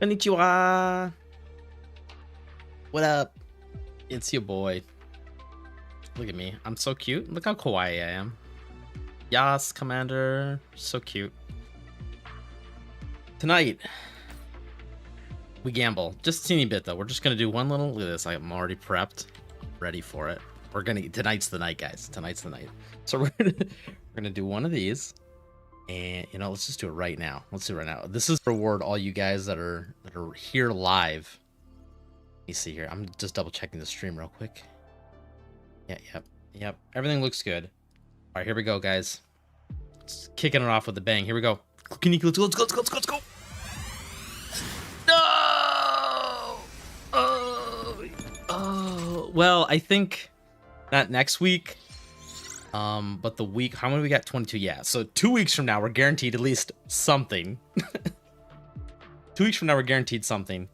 Konnichiwa. What up? It's your boy. Look at me. I'm so cute. Look how kawaii I am. Yas, Commander. So cute. Tonight, we gamble. Just a teeny bit, though. We're just going to do one little... Look at this. I'm already prepped. Ready for it. We're going to... Tonight's the night, guys. Tonight's the night. So we're gonna do one of these. And, you know, let's just do it right now. Let's do it right now. This is reward all you guys that are here live. Let me see here. I'm just double checking the stream real quick. Yeah, yep. Everything looks good. All right, here we go, guys. Just kicking it off with a bang. Here we go. Let's go. No! Oh. Well, I think not next week. But the week, how many we got? 22. Yeah. So 2 weeks from now, we're guaranteed at least something. 2 weeks from now, we're guaranteed something.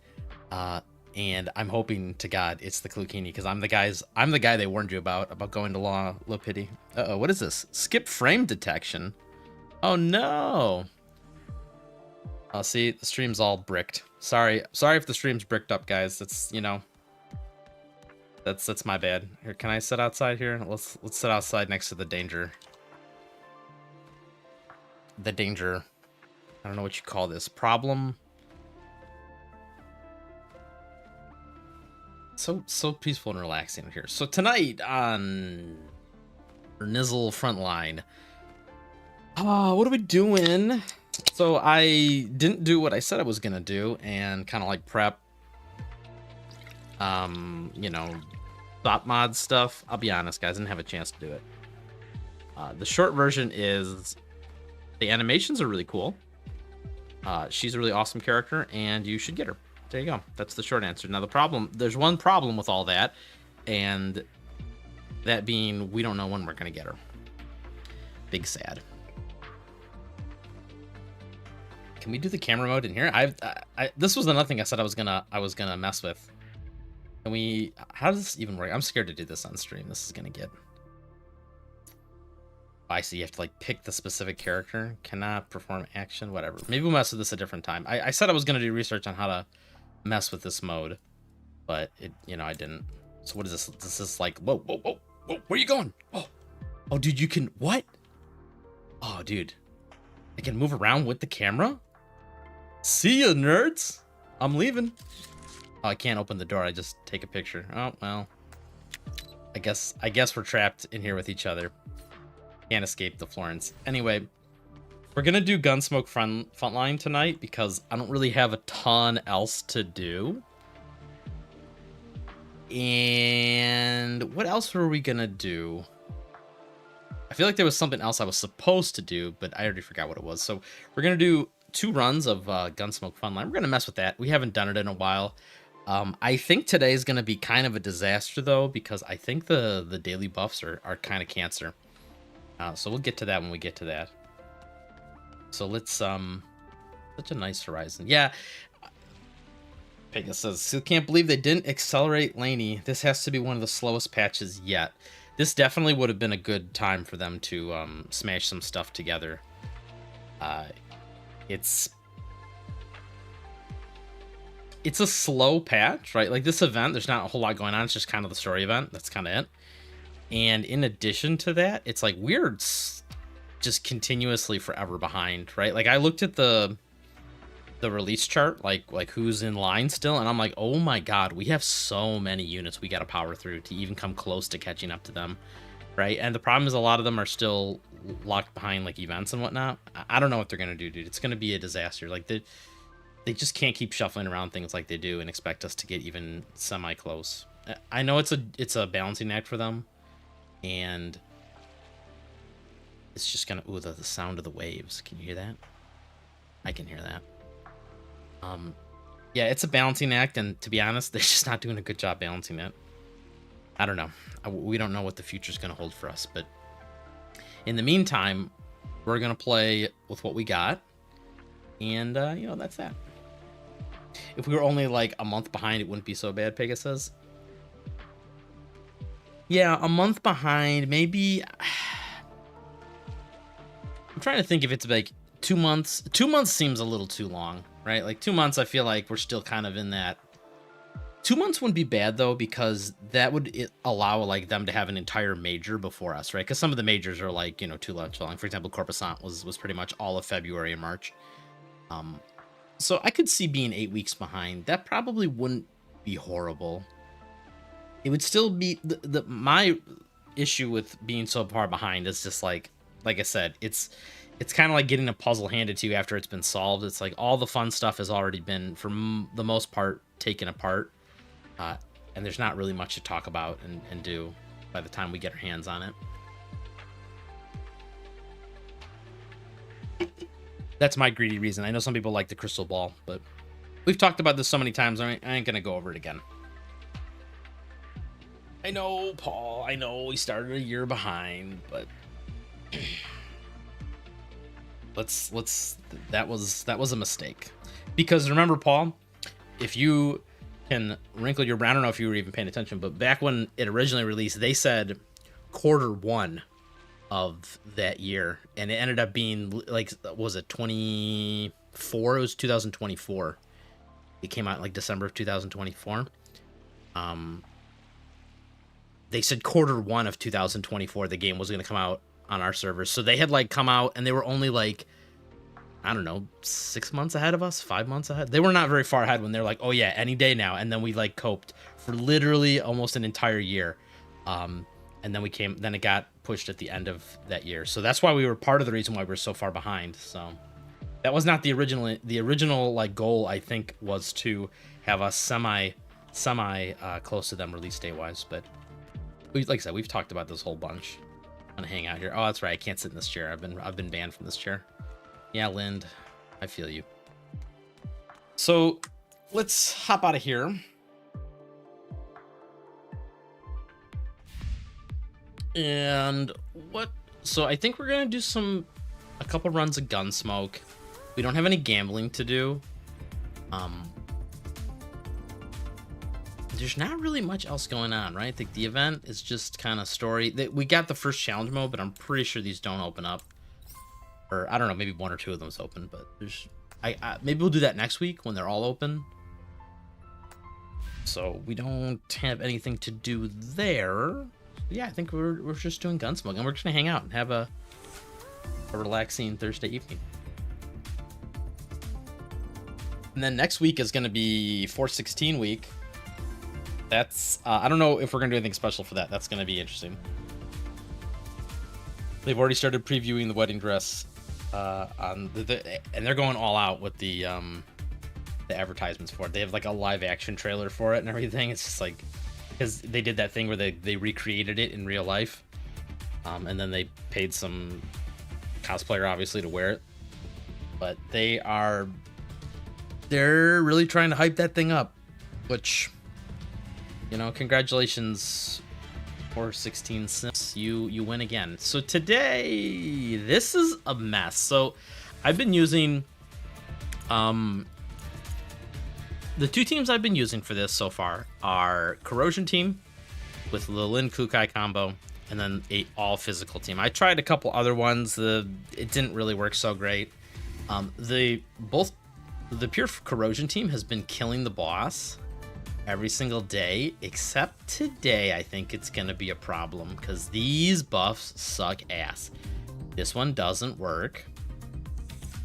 And I'm hoping to God it's the Clukini, because I'm the guy they warned you about going to Low Pity. Uh-oh, what is this? Skip frame detection. Oh no. Oh, see, the stream's all bricked. Sorry if the stream's bricked up, guys. That's, you know, that's my bad. Here, can I sit outside here? Let's sit outside next to the danger. The danger. I don't know what you call this. Problem. So peaceful and relaxing here. So tonight on Nizzle Frontline, what are we doing? So I didn't do what I said I was gonna do and kind of like prep, you know, bot mod stuff. I'll be honest, guys, I didn't have a chance to do it. The short version is the animations are really cool. She's a really awesome character, and you should get her. There you go. That's the short answer. Now, there's one problem with all that, and that being we don't know when we're going to get her. Big sad. Can we do the camera mode in here? This was another thing I said I was gonna mess with. Can we... How does this even work? I'm scared to do this on stream. This is going to get... I see. You have to like pick the specific character. Cannot perform action. Whatever. Maybe we'll mess with this a different time. I said I was going to do research on how to mess with this mode, but you know, I didn't. So what is this? This is like, whoa, where are you going? Oh, dude, you can, what? Oh, dude, I can move around with the camera. See ya, nerds. I'm leaving. Oh, I can't open the door. I just take a picture. Oh, well, I guess we're trapped in here with each other. Can't escape the Florence. Anyway, we're gonna do Gunsmoke Frontline tonight because I don't really have a ton else to do. And what else were we gonna do? I feel like there was something else I was supposed to do, but I already forgot what it was. So we're gonna do 2 runs of Gunsmoke Frontline. We're gonna mess with that. We haven't done it in a while. I think today is gonna be kind of a disaster though, because I think the daily buffs are kind of cancer. So we'll get to that when we get to that. So let's, such a nice horizon. Yeah. Pegasus says, still can't believe they didn't accelerate Laney. This has to be one of the slowest patches yet. This definitely would have been a good time for them to, smash some stuff together. It's a slow patch, right? Like this event, there's not a whole lot going on. It's just kind of the story event. That's kind of it. And in addition to that, it's like weird, just continuously forever behind, right? Like I looked at the release chart, like who's in line still, and I'm like, oh my god, we have so many units we got to power through to even come close to catching up to them, right? And the problem is a lot of them are still locked behind like events and whatnot. I don't know what they're gonna do, dude. It's gonna be a disaster. Like they just can't keep shuffling around things like they do and expect us to get even semi close. I know it's a balancing act for them, and it's just gonna, ooh, the sound of the waves. Can you hear that? I can hear that. Yeah, it's a balancing act, and to be honest, they're just not doing a good job balancing it. I don't know. We don't know what the future's gonna hold for us, but in the meantime, we're gonna play with what we got, and you know, that's that. If we were only like a month behind, it wouldn't be so bad, Pegasus. Yeah, a month behind, maybe. I'm trying to think if it's like 2 months. 2 months seems a little too long. right? Like 2 months, I feel like we're still kind of in that. 2 months wouldn't be bad though, because that would allow like them to have an entire major before us, right? Because some of the majors are like, you know, too long. For example, Corposant was pretty much all of February and March. So I could see being 8 weeks behind. That probably wouldn't be horrible. It would still be my issue with being so far behind is just like I said, it's kind of like getting a puzzle handed to you after it's been solved. It's like all the fun stuff has already been, for the most part, taken apart. And there's not really much to talk about and do by the time we get our hands on it. That's my greedy reason. I know some people like the crystal ball, but we've talked about this so many times, I ain't gonna go over it again. I know, Paul, I know we started a year behind, but that was a mistake. Because remember, Paul, if you can wrinkle your brow, I don't know if you were even paying attention, but back when it originally released, they said Q1 of that year, and it ended up being like, was it 24? It was 2024. It came out in like December of 2024. They said Q1 of 2024 the game was going to come out on our servers. So they had like come out, and they were only like, I don't know, 6 months ahead of us, 5 months ahead. They were not very far ahead when they're like, oh yeah, any day now. And then we like coped for literally almost an entire year. And then then it got pushed at the end of that year. So that's why we were part of the reason why we're so far behind. So that was not the original like goal, I think, was to have us semi close to them release date wise. But like I said, we've talked about this whole bunch. I'm gonna hang out here. Oh, that's right, I can't sit in this chair. I've been banned from this chair. Yeah, Lind, I feel you. So let's hop out of here. And so I think we're gonna do a couple runs of Gunsmoke. We don't have any gambling to do. There's not really much else going on, right? The event is just kind of story. We got the first challenge mode, but I'm pretty sure these don't open up. Or I don't know, maybe 1 or 2 of them's open, but there's maybe we'll do that next week when they're all open. So we don't have anything to do there. Yeah, I think we're just doing Gunsmoke, and we're just gonna hang out and have a relaxing Thursday evening. And then next week is gonna be 4/16 week. That's I don't know if we're gonna do anything special for that. That's gonna be interesting. They've already started previewing the wedding dress and they're going all out with the advertisements for it. They have like a live action trailer for it and everything. It's just like, because they did that thing where they recreated it in real life, and then they paid some cosplayer obviously to wear it. But they're really trying to hype that thing up, which, you know, congratulations, 4/16 Sims, you win again. So today, this is a mess. So I've been using the 2 teams I've been using for this so far are Corrosion team with the Lin Kukai combo, and then a all physical team. I tried a couple other ones. It didn't really work so great. The pure Corrosion team has been killing the boss every single day, except today. I think it's gonna be a problem because these buffs suck ass. This one doesn't work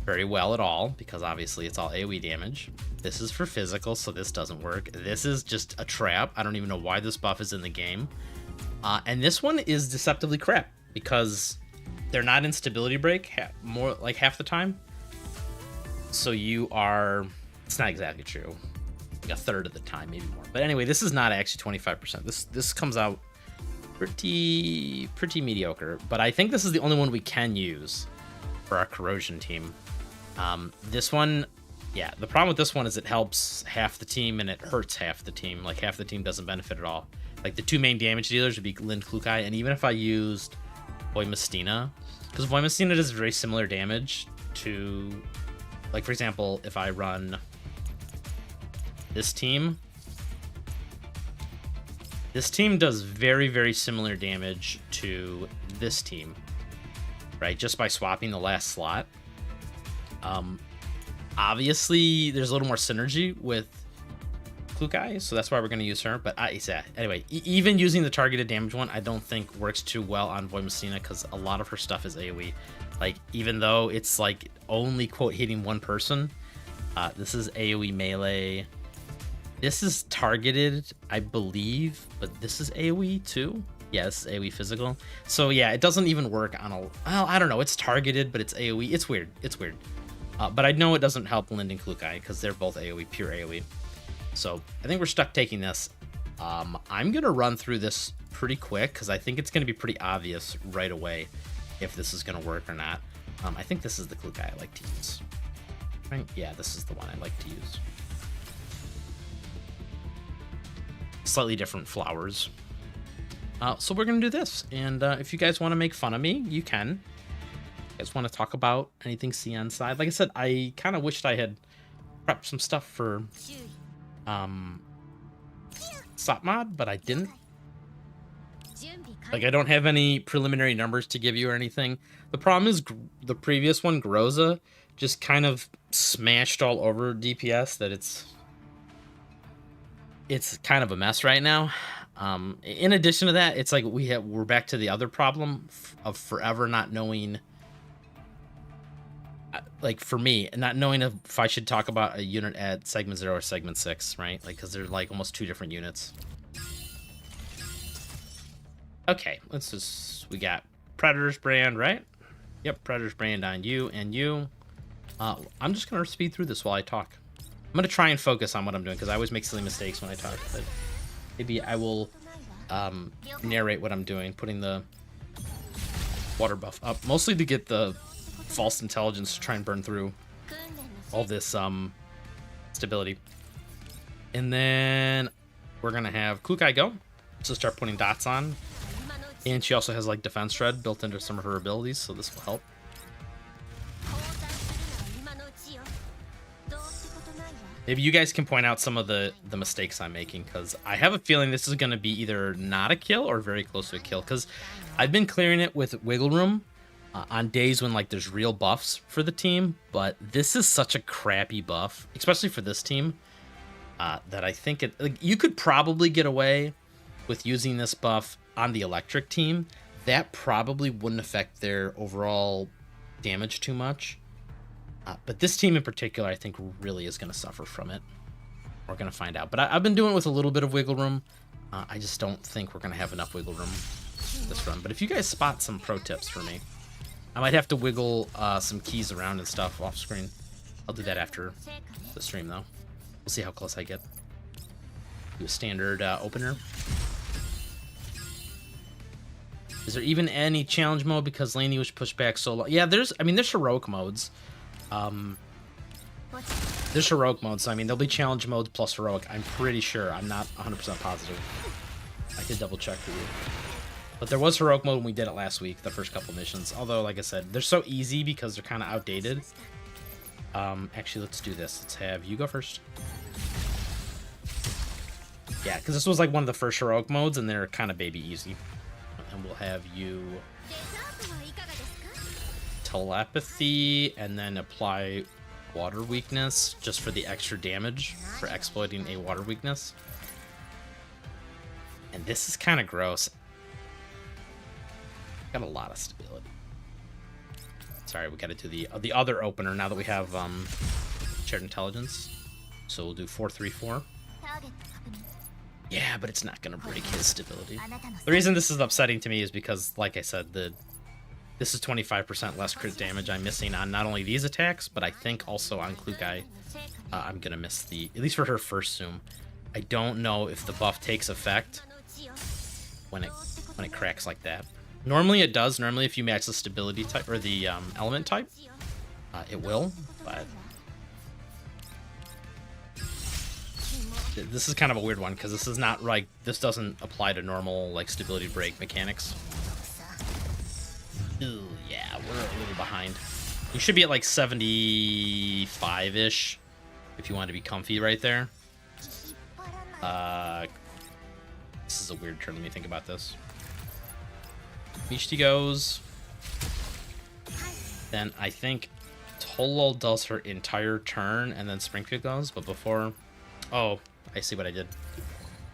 very well at all because obviously it's all AoE damage. This is for physical, so this doesn't work. This is just a trap. I don't even know why this buff is in the game. And this one is deceptively crap because they're not in stability break more like half the time. So it's not exactly true. Like a third of the time, maybe more. But anyway, this is not actually 25%. This comes out pretty mediocre. But I think this is the only one we can use for our Corrosion team. This one, yeah, the problem with this one is it helps half the team and it hurts half the team. Like half the team doesn't benefit at all. Like the 2 main damage dealers would be Lin Kukai, and even if I used Voimastina, because Voimastina does very similar damage to, like for example, if I run this team does very, very similar damage to this team, right? Just by swapping the last slot. obviously there's a little more synergy with Klukai, so that's why we're going to use her. But yeah, anyway, even using the targeted damage one, I don't think works too well on Void Messina because a lot of her stuff is AoE. Like, even though it's like only quote hitting one person, this is AoE melee. This is targeted, I believe, but this is AoE too. Yeah, this is AoE physical. So yeah, it doesn't even work on a. Well, I don't know. It's targeted, but it's AoE. It's weird. It's weird. But I know it doesn't help Lind and Klukai because they're both AoE, pure AoE. So I think we're stuck taking this. I'm gonna run through this pretty quick because I think it's gonna be pretty obvious right away if this is gonna work or not. I think this is the Klukai I like to use. Right? Yeah, this is the one I like to use. Slightly different flowers. So we're gonna do this, and if you guys want to make fun of me, you can. You guys want to talk about anything CN side? Like I said, I kind of wished I had prepped some stuff for SOP mod, but I didn't. Like, I don't have any preliminary numbers to give you or anything. The problem is the previous one, Groza, just kind of smashed all over DPS that it's kind of a mess right now. In addition to that, it's like we're back to the other problem of forever not knowing, like for me, not knowing if I should talk about a unit at segment 0 or segment 6, right? Like, because they're like almost two different units. Okay, we got Predator's brand, right? Yep, Predator's brand on you and you. I'm just gonna speed through this while I talk. I'm gonna try and focus on what I'm doing because I always make silly mistakes when I talk, but maybe I will narrate what I'm doing, putting the water buff up, mostly to get the false intelligence to try and burn through all this stability. And then we're gonna have Klukai go, so start putting dots on. And she also has like defense shred built into some of her abilities, so this will help. Maybe you guys can point out some of the mistakes I'm making, because I have a feeling this is going to be either not a kill or very close to a kill, because I've been clearing it with wiggle room on days when like there's real buffs for the team, but this is such a crappy buff, especially for this team, that I think you could probably get away with using this buff on the electric team. That probably wouldn't affect their overall damage too much. But this team in particular, I think, really is going to suffer from it. We're going to find out. But I've been doing it with a little bit of wiggle room. I just don't think we're going to have enough wiggle room this run. But if you guys spot some pro tips for me, I might have to wiggle some keys around and stuff off screen. I'll do that after the stream, though. We'll see how close I get. Do a standard opener. Is there even any challenge mode because Laney was pushed back so long? Yeah, there's heroic modes. There's heroic modes, so I mean, there'll be challenge modes plus heroic. I'm pretty sure. I'm not 100% positive. I could double check for you. But there was heroic mode when we did it last week, the first couple missions. Although, like I said, they're so easy because they're kind of outdated. Actually, let's do this. Let's have you go first. Yeah, because this was like one of the first heroic modes, and they're kind of baby easy. And we'll have you telepathy and then apply water weakness just for the extra damage for exploiting a water weakness. And this is kind of gross. Got a lot of stability. Sorry, we got to do the other opener now that we have shared intelligence. So we'll do 4-3-4. Yeah, but it's not going to break his stability. The reason this is upsetting to me is because, like I said, this is 25% less crit damage I'm missing on not only these attacks, but I think also on Klukai. I'm going to miss at least for her first zoom. I don't know if the buff takes effect when it cracks like that. Normally it does. Normally if you match the stability type or the element type, it will, but this is kind of a weird one because this is not like, this doesn't apply to normal like stability break mechanics. Ooh, yeah, we're a little behind. You should be at like 75-ish if you want to be comfy right there. This is a weird turn. Let me think about this. Mishti goes. Then I think Tolol does her entire turn and then Springfield goes, but before... Oh, I see what I did.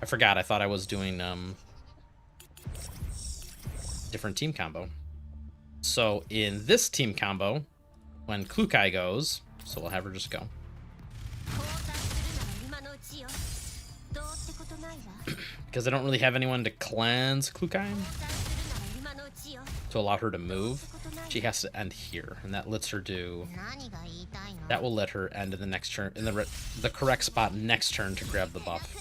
I forgot. I thought I was doing different team combo. So in this team combo, when Klukai goes, so we'll have her just go. Because I don't really have anyone to cleanse Klukai to allow her to move. She has to end here, and that lets her do... That will let her end in the next turn, in the correct spot next turn to grab the buff.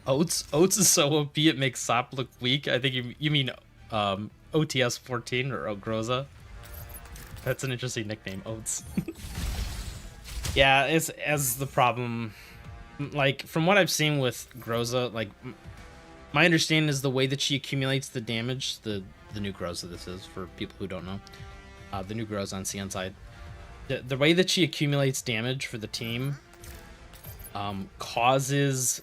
Oats is so OP it makes Sop look weak. I think you mean OTS 14 or Ogroza. That's an interesting nickname, Oats. Yeah, it's as the problem. Like from what I've seen with Groza, like my understanding is the way that she accumulates the damage. The new Groza, this is for people who don't know. The new Groza on CN side. The way that she accumulates damage for the team causes.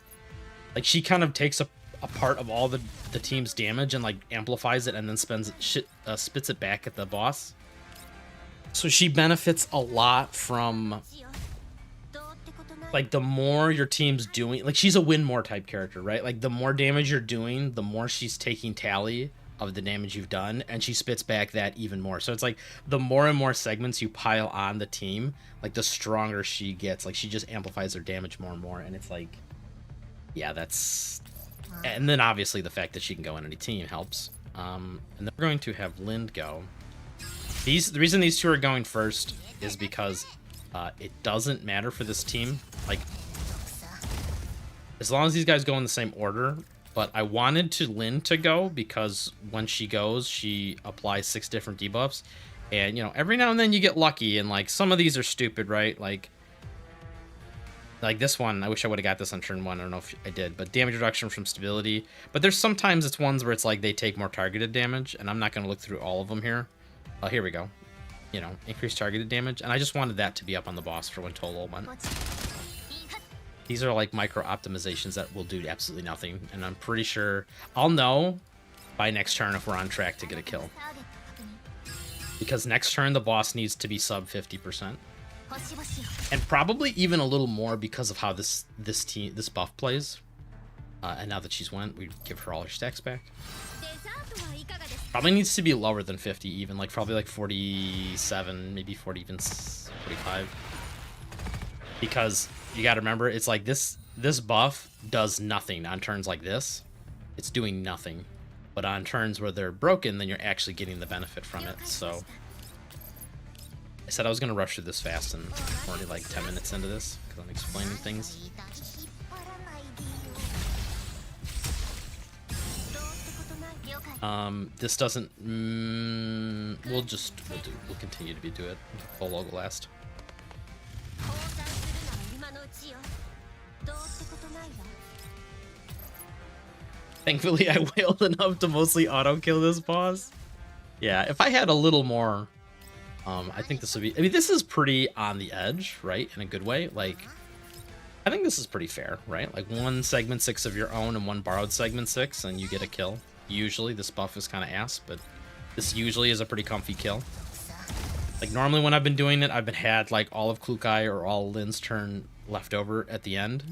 Like, she kind of takes a part of all the team's damage and, like, amplifies it and then spits it back at the boss. So she benefits a lot from, like, the more your team's doing... Like, she's a win more type character, right? Like, the more damage you're doing, the more she's taking tally of the damage you've done, and she spits back that even more. So it's like, the more and more segments you pile on the team, like, the stronger she gets. Like, she just amplifies her damage more and more, and it's like... Yeah, that's... And then obviously the fact that she can go in any team helps. And then we're going to have Lind go. The reason these two are going first is because it doesn't matter for this team. Like, as long as these guys go in the same order. But I wanted Lind to go because when she goes, she applies 6 different debuffs. And, you know, every now and then you get lucky. And, like, some of these are stupid, right? Like this one, I wish I would have got this on turn 1. I don't know if I did, but damage reduction from stability. But there's sometimes it's ones where it's like they take more targeted damage, and I'm not going to look through all of them here. Oh, here we go. You know, increased targeted damage, and I just wanted that to be up on the boss for when Tolol went. These are like micro optimizations that will do absolutely nothing, and I'm pretty sure I'll know by next turn if we're on track to get a kill. Because next turn the boss needs to be sub 50%. And probably even a little more because of how this buff plays. And now that she's went, we give her all her stacks back. Probably needs to be lower than 50 even, like probably like 47, maybe 40, even 45. Because you gotta remember, it's like this buff does nothing on turns like this. It's doing nothing. But on turns where they're broken, then you're actually getting the benefit from it, so... I said I was going to rush through this fast, and we're already like 10 minutes into this, because I'm explaining things. This doesn't... we'll continue to do it. Full logo last. Thankfully, I wailed enough to mostly auto-kill this boss. Yeah, if I had a little more... I think this would be... I mean, this is pretty on the edge, right? In a good way. Like, I think this is pretty fair, right? Like, 1 segment 6 of your own and 1 borrowed segment 6, and you get a kill. Usually, this buff is kind of ass, but this usually is a pretty comfy kill. Like, normally when I've been doing it, I've had, like, all of Klukai or all Lin's turn left over at the end.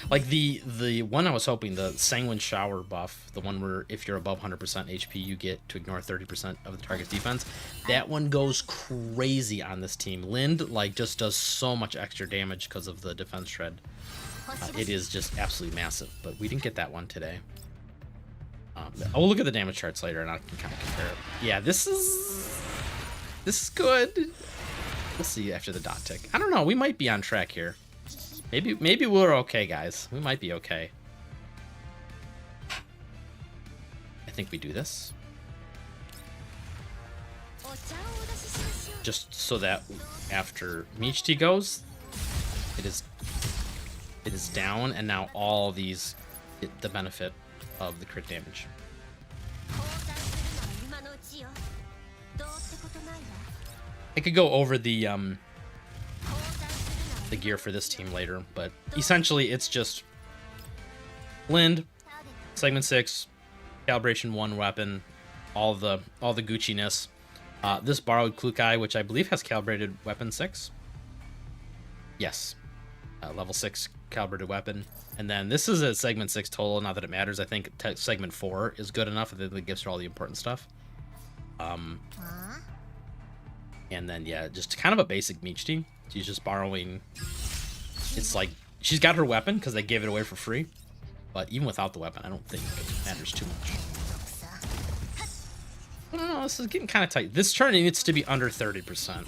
Like the one I was hoping, the Sanguine Shower buff, the one where if you're above 100% HP, you get to ignore 30% of the target's defense. That one goes crazy on this team. Lind, like, just does so much extra damage because of the defense shred. It is just absolutely massive, but we didn't get that one today. I'll look at the damage charts later and I can kind of compare it. Yeah, this is good. We'll see after the dot tick. I don't know, we might be on track here. Maybe we're okay, guys. We might be okay. I think we do this. Just so that after Michti goes, it is down, and now all these get the benefit of the crit damage. I could go over the the gear for this team later. But essentially, it's just Lind, segment 6, calibration 1 weapon, all the Gucci-ness. This borrowed Klukai, which I believe has calibrated weapon 6. Yes, level 6 calibrated weapon. And then this is a segment 6 total. Not that it matters. I think segment 4 is good enough. I think it gives her all the important stuff. And then yeah, just kind of a basic Michti. She's just borrowing. It's like she's got her weapon because they gave it away for free. But even without the weapon, I don't think it matters too much. I don't know, this is getting kind of tight. This turn needs to be under 30%.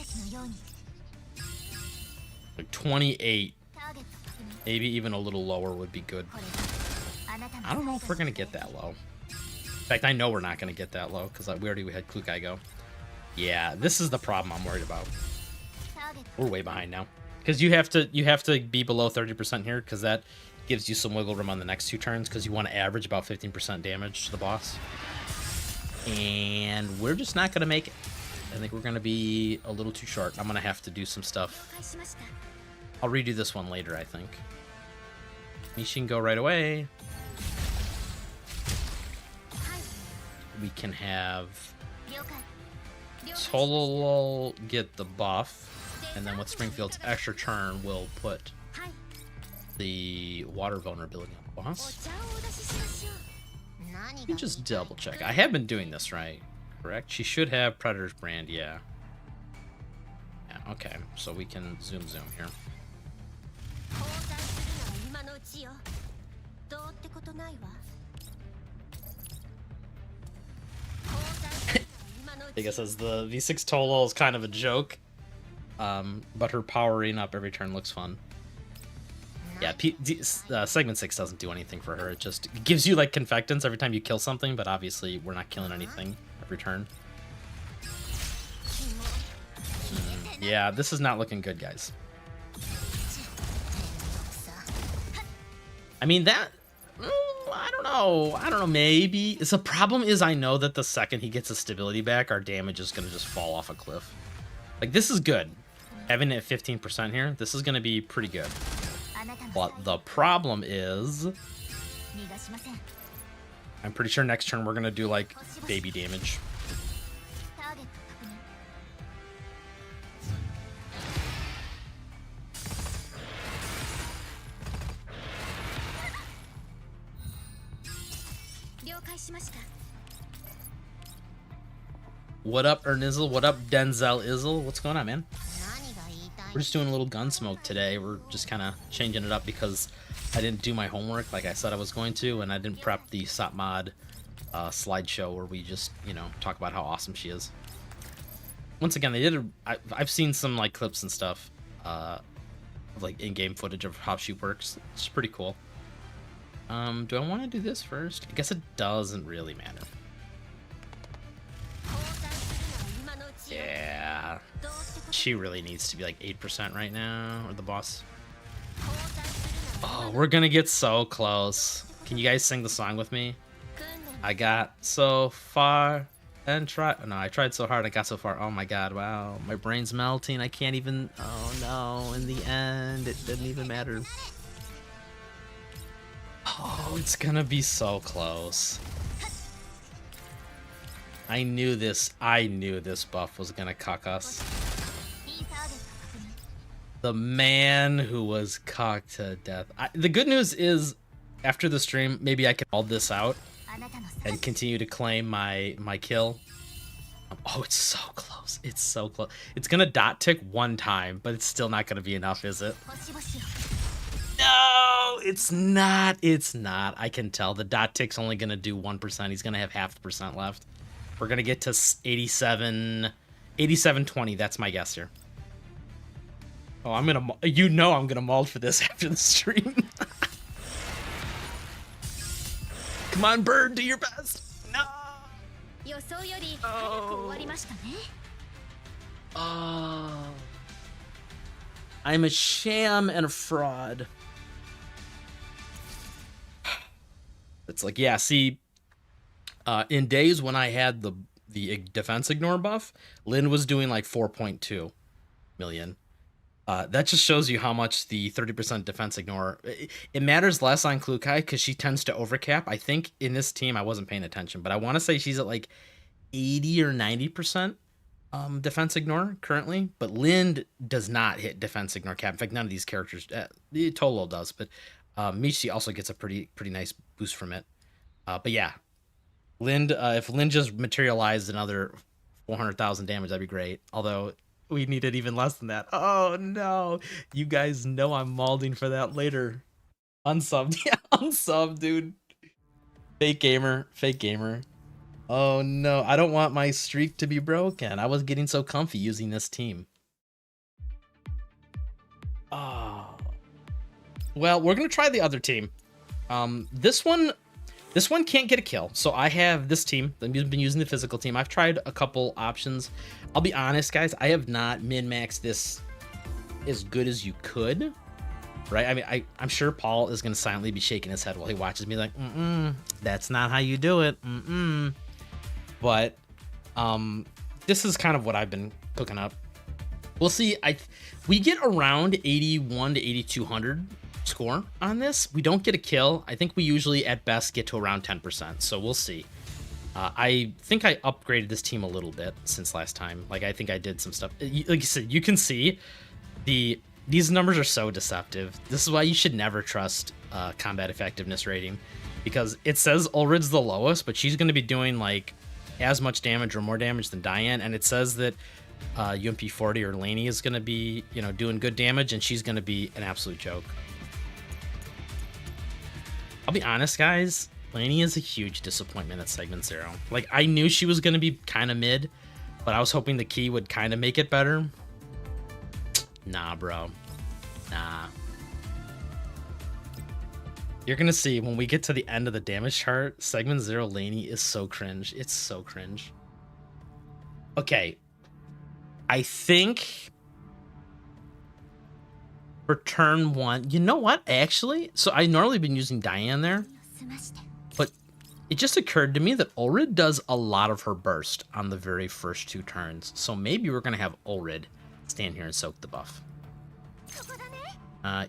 Like 28. Maybe even a little lower would be good. I don't know if we're going to get that low. In fact, I know we're not going to get that low because we had Klukai go. Yeah, this is the problem I'm worried about. We're way behind now. Because you have to be below 30% here because that gives you some wiggle room on the next 2 turns because you want to average about 15% damage to the boss. And we're just not going to make it. I think we're going to be a little too short. I'm going to have to do some stuff. I'll redo this one later, I think. Michi can go right away. We can have Tolol get the buff, and then with Springfield's extra turn, we'll put the water vulnerability on the boss. Let me just double check. I have been doing this right, correct? She should have Predator's Brand, yeah. Yeah, okay, so we can zoom here. I guess as the V6 Tolol is kind of a joke, but her powering up every turn looks fun. Yeah, segment 6 doesn't do anything for her. It just gives you like confectants every time you kill something, but obviously we're not killing anything every turn. Yeah, this is not looking good, guys. I mean, that... I don't know, maybe. The problem is I know that the second he gets his stability back, our damage is going to just fall off a cliff. Like, this is good. Having it at 15% here, this is going to be pretty good. But the problem is... I'm pretty sure next turn we're going to do, like, baby damage. What up, Ernizzle? What up, Denzel Izzle? What's going on, man? We're just doing a little Gunsmoke today. We're just kind of changing it up because I didn't do my homework like I said I was going to, and I didn't prep the Satmod slideshow where we just, you know, talk about how awesome she is. Once again, they did I've seen some like clips and stuff, like in-game footage of how she works. It's pretty cool. Do I want to do this first? I guess it doesn't really matter. Yeah, she really needs to be like 8% right now, or the boss. Oh, we're gonna get so close. Can you guys sing the song with me? I got so far and tried. No, I tried so hard. I got so far. Oh my god! Wow, my brain's melting. I can't even. Oh no! In the end, it didn't even matter. Oh, it's gonna be so close. I knew this buff was gonna cuck us. The man who was cocked to death. The good news is, after the stream, maybe I can hold this out and continue to claim my kill. Oh, it's so close. It's so close. It's gonna dot tick one time, but it's still not gonna be enough, is it? No, it's not. It's not. I can tell. The dot tick's only gonna do 1%. He's gonna have half the percent left. We're gonna get to 8720. That's my guess here. Oh, I'm gonna mold for this after the stream. Come on, Bird, do your best. No. Oh. I'm a sham and a fraud. It's like, yeah, see, in days when I had the defense ignore buff, Lynn was doing like 4.2 million. That just shows you how much the 30% defense ignore. It matters less on Klukai because she tends to overcap. I think in this team, I wasn't paying attention, but I want to say she's at like 80 or 90% defense ignore currently. But Lind does not hit defense ignore cap. In fact, none of these characters. Tolo does, but Michi also gets a pretty nice boost from it. But yeah, Lind. If Lind just materialized another 400,000 damage, that'd be great. Although we needed even less than that. Oh no. You guys know I'm malding for that later. Unsubbed. Yeah, unsubbed, dude. Fake gamer. Fake gamer. Oh no. I don't want my streak to be broken. I was getting so comfy using this team. Oh. Well, we're gonna try the other team. This one can't get a kill. So I have this team. I've been using the physical team. I've tried a couple options. I'll be honest, guys. I have not min-maxed this as good as you could. Right? I mean, I'm sure Paul is going to silently be shaking his head while he watches me like, that's not how you do it. But this is kind of what I've been cooking up. We'll see. We get around 81 to 8,200 score on this. We don't get a kill. I think we usually at best get to around 10%. So we'll see. I think I upgraded this team a little bit since last time. Like I think I did some stuff. Like you said, you can see these numbers are so deceptive. This is why you should never trust combat effectiveness rating, because it says Ulrid's the lowest, but she's going to be doing like as much damage or more damage than Diane, and it says that UMP 40 or Lainey is going to be, you know, doing good damage, and she's going to be an absolute joke. I'll be honest, guys. Lainey is a huge disappointment at segment 0. Like, I knew she was going to be kind of mid, but I was hoping the key would kind of make it better. Nah, bro. Nah. You're going to see when we get to the end of the damage chart, segment 0 Lainey is so cringe. It's so cringe. Okay. I think for turn 1, you know what, actually? So I normally been using Diane there, but it just occurred to me that Ulrid does a lot of her burst on the very first 2 turns. So maybe we're going to have Ulrid stand here and soak the buff.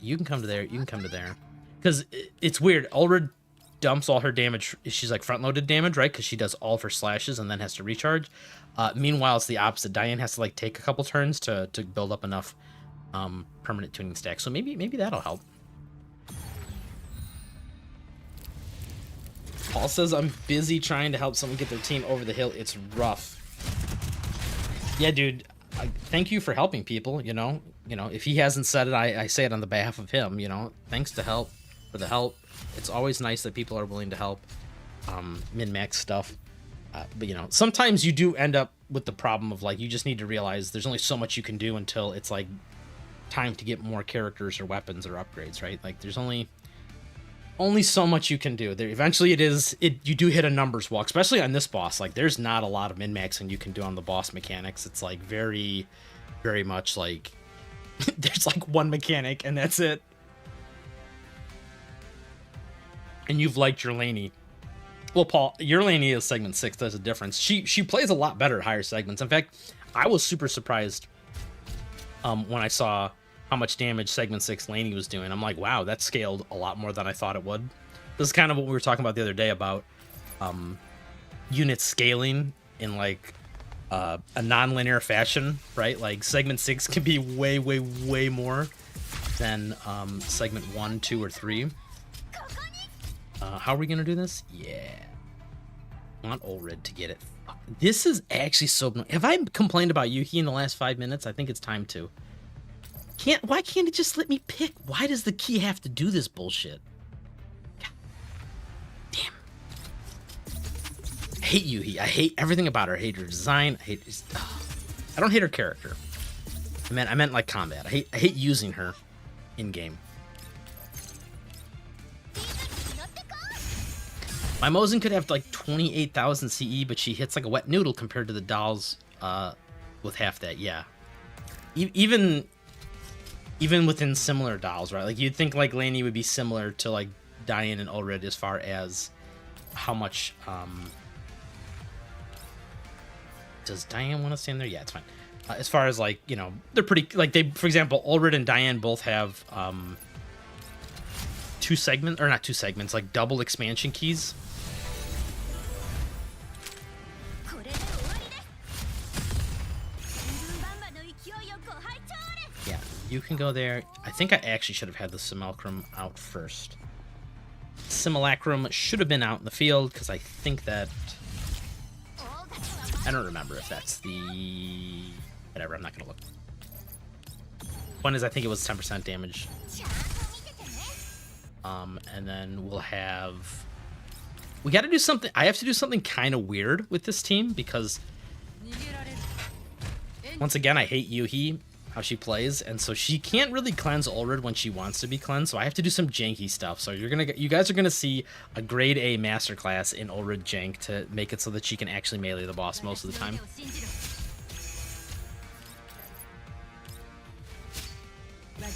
You can come to there. You can come to there. Because it's weird. Ulrid dumps all her damage. She's like front-loaded damage, right? Because she does all of her slashes and then has to recharge. Meanwhile, it's the opposite. Diane has to like take a couple turns to build up enough permanent tuning stacks. So maybe that'll help. Paul says, I'm busy trying to help someone get their team over the hill. It's rough. Yeah, dude. Thank you for helping people, you know. If he hasn't said it, I say it on the behalf of him, you know. Thanks for the help. It's always nice that people are willing to help min-max stuff. But, you know, sometimes you do end up with the problem of, like, you just need to realize there's only so much you can do until it's, like, time to get more characters or weapons or upgrades, right? Like, there's only so much you can do. There eventually you do hit a numbers wall, especially on this boss. Like, there's not a lot of min-maxing you can do on the boss mechanics. It's like very, very much like there's like one mechanic and that's it. And you've liked your Lainey. Well, Paul, your Lainey is segment 6. There's a difference. She plays a lot better at higher segments. In fact, I was super surprised when I saw how much damage segment 6 Lainey was doing. I'm like, wow, that scaled a lot more than I thought it would. This is kind of what we were talking about the other day about unit scaling in like a non-linear fashion, right? Like segment 6 can be way, way, way more than segment 1, 2, or 3. How are we gonna do this? Yeah, I want Ulrid to get it. This is actually so. Have I complained about Yuki in the last 5 minutes? I think it's time to. Why can't it just let me pick? Why does the key have to do this bullshit? God damn. I hate Yuhi. I hate everything about her. I hate her design. I don't hate her character. I meant like combat. I hate using her in game. My Mosin could have like 28,000 CE, but she hits like a wet noodle compared to the dolls with half that. Yeah. Even within similar dolls, right? Like, you'd think, like, Lainey would be similar to, like, Diane and Ulrid as far as how much, Does Diane want to stand there? Yeah, it's fine. As far as like, you know, they're pretty like they, for example, Ulrid and Diane both have two segments, or not two segments, like double expansion keys. Yeah, you can go there. I think I actually should have had the Simulacrum out first. Simulacrum should have been out in the field because I think that, I don't remember if that's the, whatever, I'm not gonna look. One is, I think it was 10% damage. And then we'll have, we got to do something. I have to do something kind of weird with this team because, once again, I hate Yuhi, how she plays, and so she can't really cleanse Ulrid when she wants to be cleansed. So I have to do some janky stuff. So you guys are gonna see a grade A masterclass in Ulrid jank to make it so that she can actually melee the boss most of the time.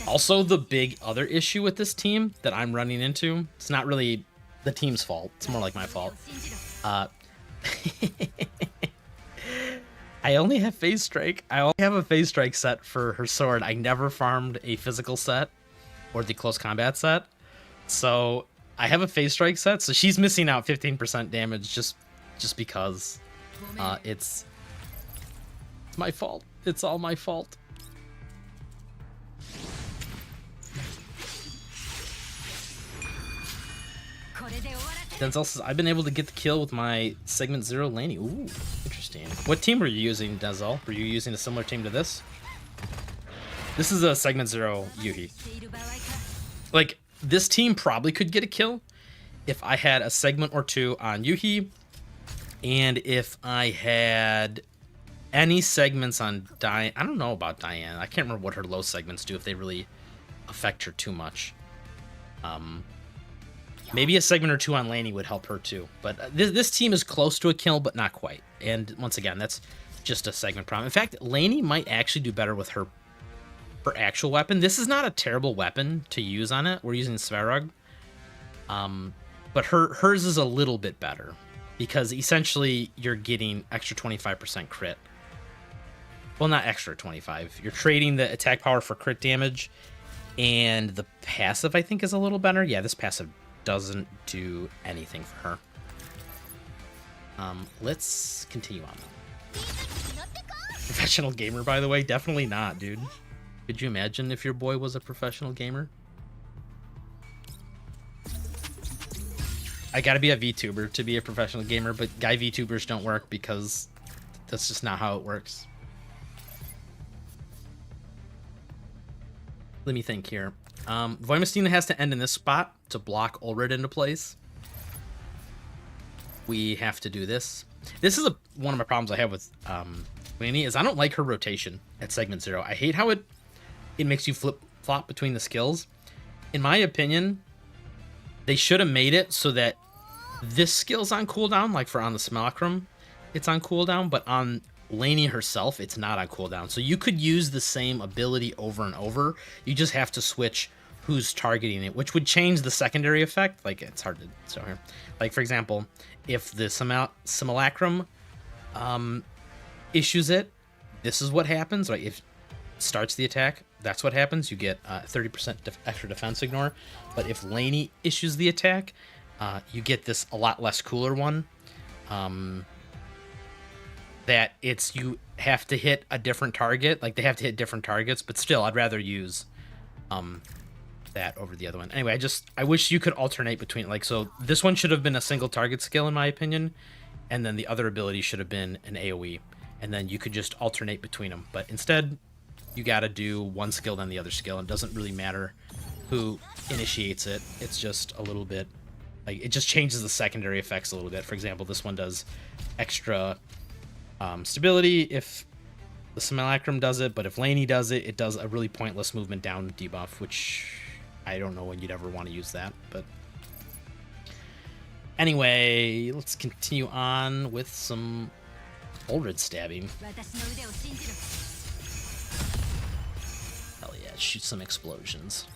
Also, the big other issue with this team that I'm running into, it's not really the team's fault. It's more like my fault. I only have Phase Strike. I only have a Phase Strike set for her sword. I never farmed a physical set or the close combat set. So I have a Phase Strike set, so she's missing out 15% damage just because it's my fault. It's all my fault. Denzel says, I've been able to get the kill with my Segment 0 Laney. Ooh, interesting. What team were you using, Denzel? Were you using a similar team to this? This is a Segment 0 Yuhi. Like, this team probably could get a kill if I had a segment or two on Yuhi, and if I had any segments on Diane. I don't know about Diane. I can't remember what her low segments do, if they really affect her too much. Maybe a segment or two on Laney would help her too. But this team is close to a kill, but not quite. And once again, that's just a segment problem. In fact, Laney might actually do better with her actual weapon. This is not a terrible weapon to use on it. We're using Svarog. But hers is a little bit better, because essentially you're getting extra 25% crit. Well, not extra 25. You're trading the attack power for crit damage, and the passive, I think, is a little better. Yeah, this passive doesn't do anything for her. Let's continue on. Professional gamer, by the way? Definitely not, dude. Could you imagine if your boy was a professional gamer? I gotta be a VTuber to be a professional gamer, but guy VTubers don't work because that's just not how it works. Let me think here. Voimostina has to end in this spot to block Ulrid into place. We have to do this. This is one of my problems I have with Laney, is I don't like her rotation at segment 0. I hate how it makes you flip-flop between the skills. In my opinion, they should have made it so that this skill's on cooldown, like for on the Simulacrum, it's on cooldown, but on Laney herself, it's not on cooldown. So you could use the same ability over and over. You just have to switch who's targeting it, which would change the secondary effect. Like, it's hard to show here. Like, for example, if the Simulacrum issues it, this is what happens. Right? If it starts the attack, that's what happens. You get 30% extra defense ignore. But if Laney issues the attack, you get this a lot less cooler one. That you have to hit a different target. Like, they have to hit different targets, but still, I'd rather use that over the other one. Anyway, I wish you could alternate between, like, so this one should have been a single target skill in my opinion, and then the other ability should have been an AoE, and then you could just alternate between them. But instead, you gotta do one skill then the other skill, and it doesn't really matter who initiates it. It's just a little bit, like, it just changes the secondary effects a little bit. For example, this one does extra stability if the Simulacrum does it, but if Laney does it, it does a really pointless movement down debuff, which I don't know when you'd ever want to use that. But anyway, let's continue on with some Ulrid stabbing. Hell yeah, shoot some explosions.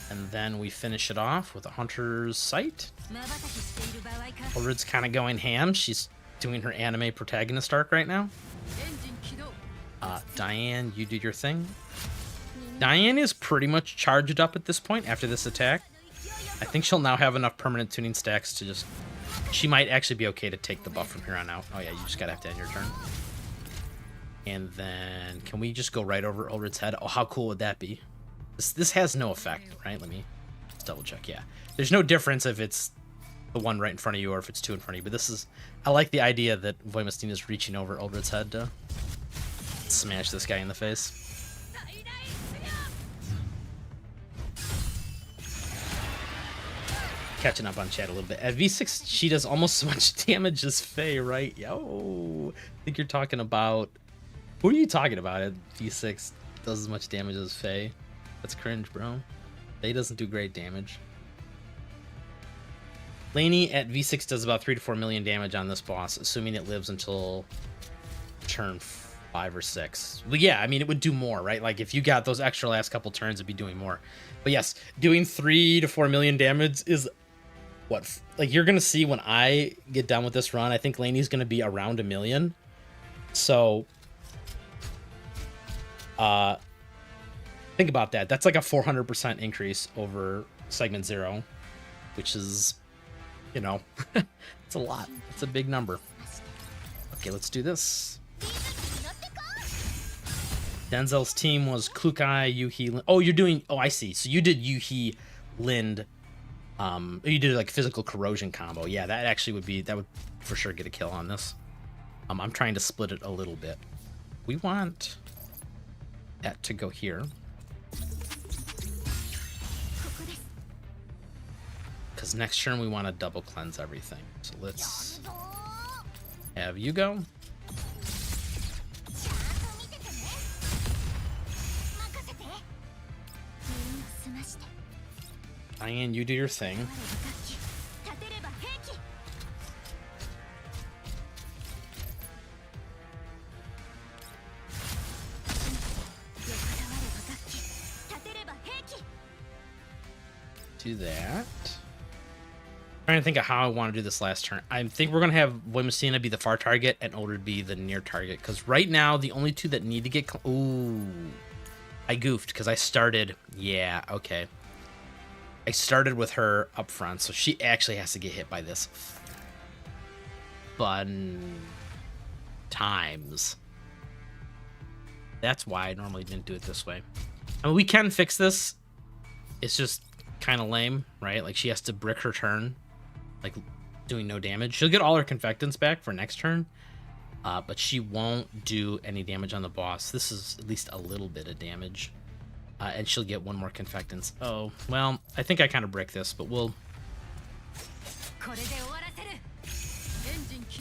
And then we finish it off with a Hunter's Sight. Ulrid's kind of going ham. She's doing her anime protagonist arc right now. Diane, you do your thing. Diane is pretty much charged up at this point after this attack. I think she'll now have enough permanent tuning stacks to just... She might actually be okay to take the buff from here on out. Oh yeah, you just gotta have to end your turn. And then, can we just go right over Ulrid's head? Oh, how cool would that be? This has no effect, right? Let me just double check, yeah. There's no difference if it's the one right in front of you or if it's two in front of you, but this is... I like the idea that Voimistine is reaching over Ulrid's head to smash this guy in the face. Catching up on chat a little bit. At V6, she does almost so much damage as Faye, right? Yo, I think you're talking about... Who are you talking about at V6 does as much damage as Faye? That's cringe, bro. Faye doesn't do great damage. Lainey at V6 does about 3 to 4 million damage on this boss, assuming it lives until turn 5 or 6. But yeah, I mean, it would do more, right? Like, if you got those extra last couple turns, it'd be doing more. But yes, doing 3 to 4 million damage is... What, like, you're gonna see when I get done with this run, I think Lainey's gonna be around 1 million. So, think about that. That's like a 400% increase over segment 0, which is, you know, it's a lot. It's a big number. Okay, let's do this. Denzel's team was Klukai, Yuhi, Lind. Oh, you're doing, oh, I see. So you did Yuhi, Lind. You did like physical corrosion combo. Yeah, that actually would be, that would for sure get a kill on this. I'm trying to split it a little bit. We want that to go here. Because next turn we want to double cleanse everything. So let's have you go. Diane, you do your thing. Do that. Trying to think of how I want to do this last turn. I think we're going to have Voimistine be the far target and Uldred be the near target. Because right now, the only two that need to get... Ooh. I goofed because I started... Yeah, okay. I started with her up front, so she actually has to get hit by this. Fun times. That's why I normally didn't do it this way. I mean, we can fix this. It's just kind of lame, right? Like, she has to brick her turn, like, doing no damage. She'll get all her confectants back for next turn, but she won't do any damage on the boss. This is at least a little bit of damage. And she'll get one more confectants. Oh, well, I think I kind of brick this, but we'll...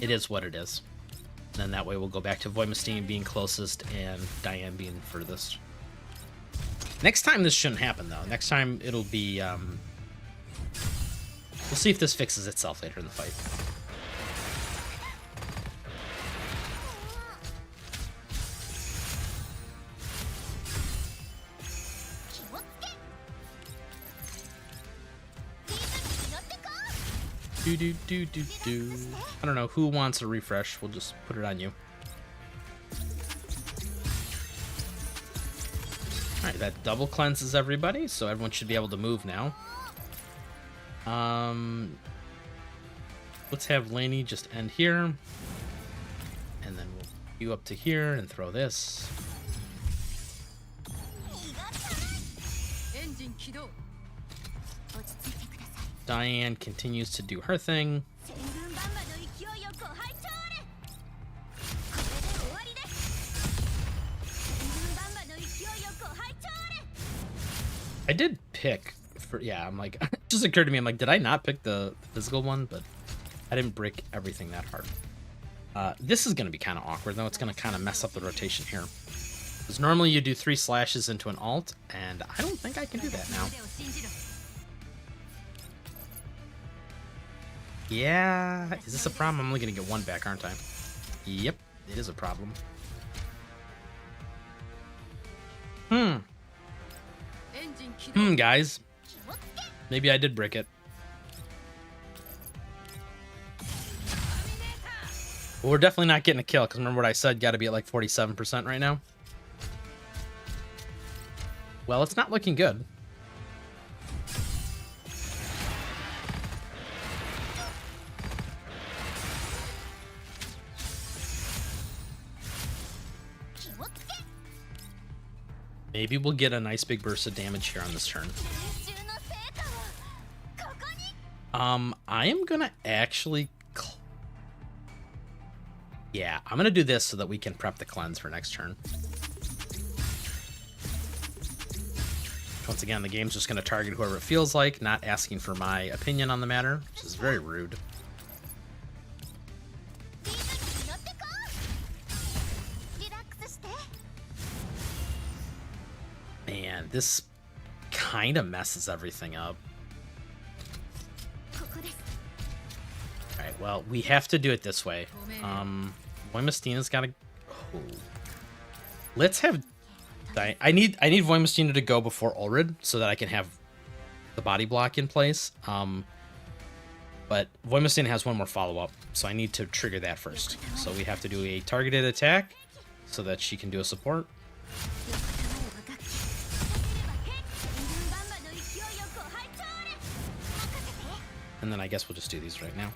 It is what it is. And then that way we'll go back to Voimistine being closest and Diane being furthest. Next time this shouldn't happen, though. Next time it'll be... We'll see if this fixes itself later in the fight. I don't know who wants a refresh. We'll just put it on you. Alright, that double cleanses everybody, so everyone should be able to move now. Let's have Lainey just end here. And then we'll you up to here and throw this. Diane continues to do her thing. I did pick for, yeah, I'm like, it just occurred to me, I'm like, did I not pick the physical one? But I didn't break everything that hard. This is going to be kind of awkward, though. It's going to kind of mess up the rotation here. Because normally you do 3 slashes into an alt, and I don't think I can do that now. Yeah, is this a problem? I'm only going to get 1 back, aren't I? Yep, it is a problem. Guys. Maybe I did brick it. But we're definitely not getting a kill, because remember what I said, got to be at like 47% right now. Well, it's not looking good. Maybe we'll get a nice big burst of damage here on this turn. I am gonna actually... Yeah, I'm gonna do this so that we can prep the cleanse for next turn. Once again, the game's just gonna target whoever it feels like, not asking for my opinion on the matter, which is very rude. Man, this kind of messes everything up. Alright, well, we have to do it this way. Voimastina's gotta... Oh. Let's have... I need Voimastina to go before Ulrid so that I can have the body block in place. But Voimastina has one more follow-up, so I need to trigger that first. So we have to do a targeted attack so that she can do a support. And then I guess we'll just do these right now.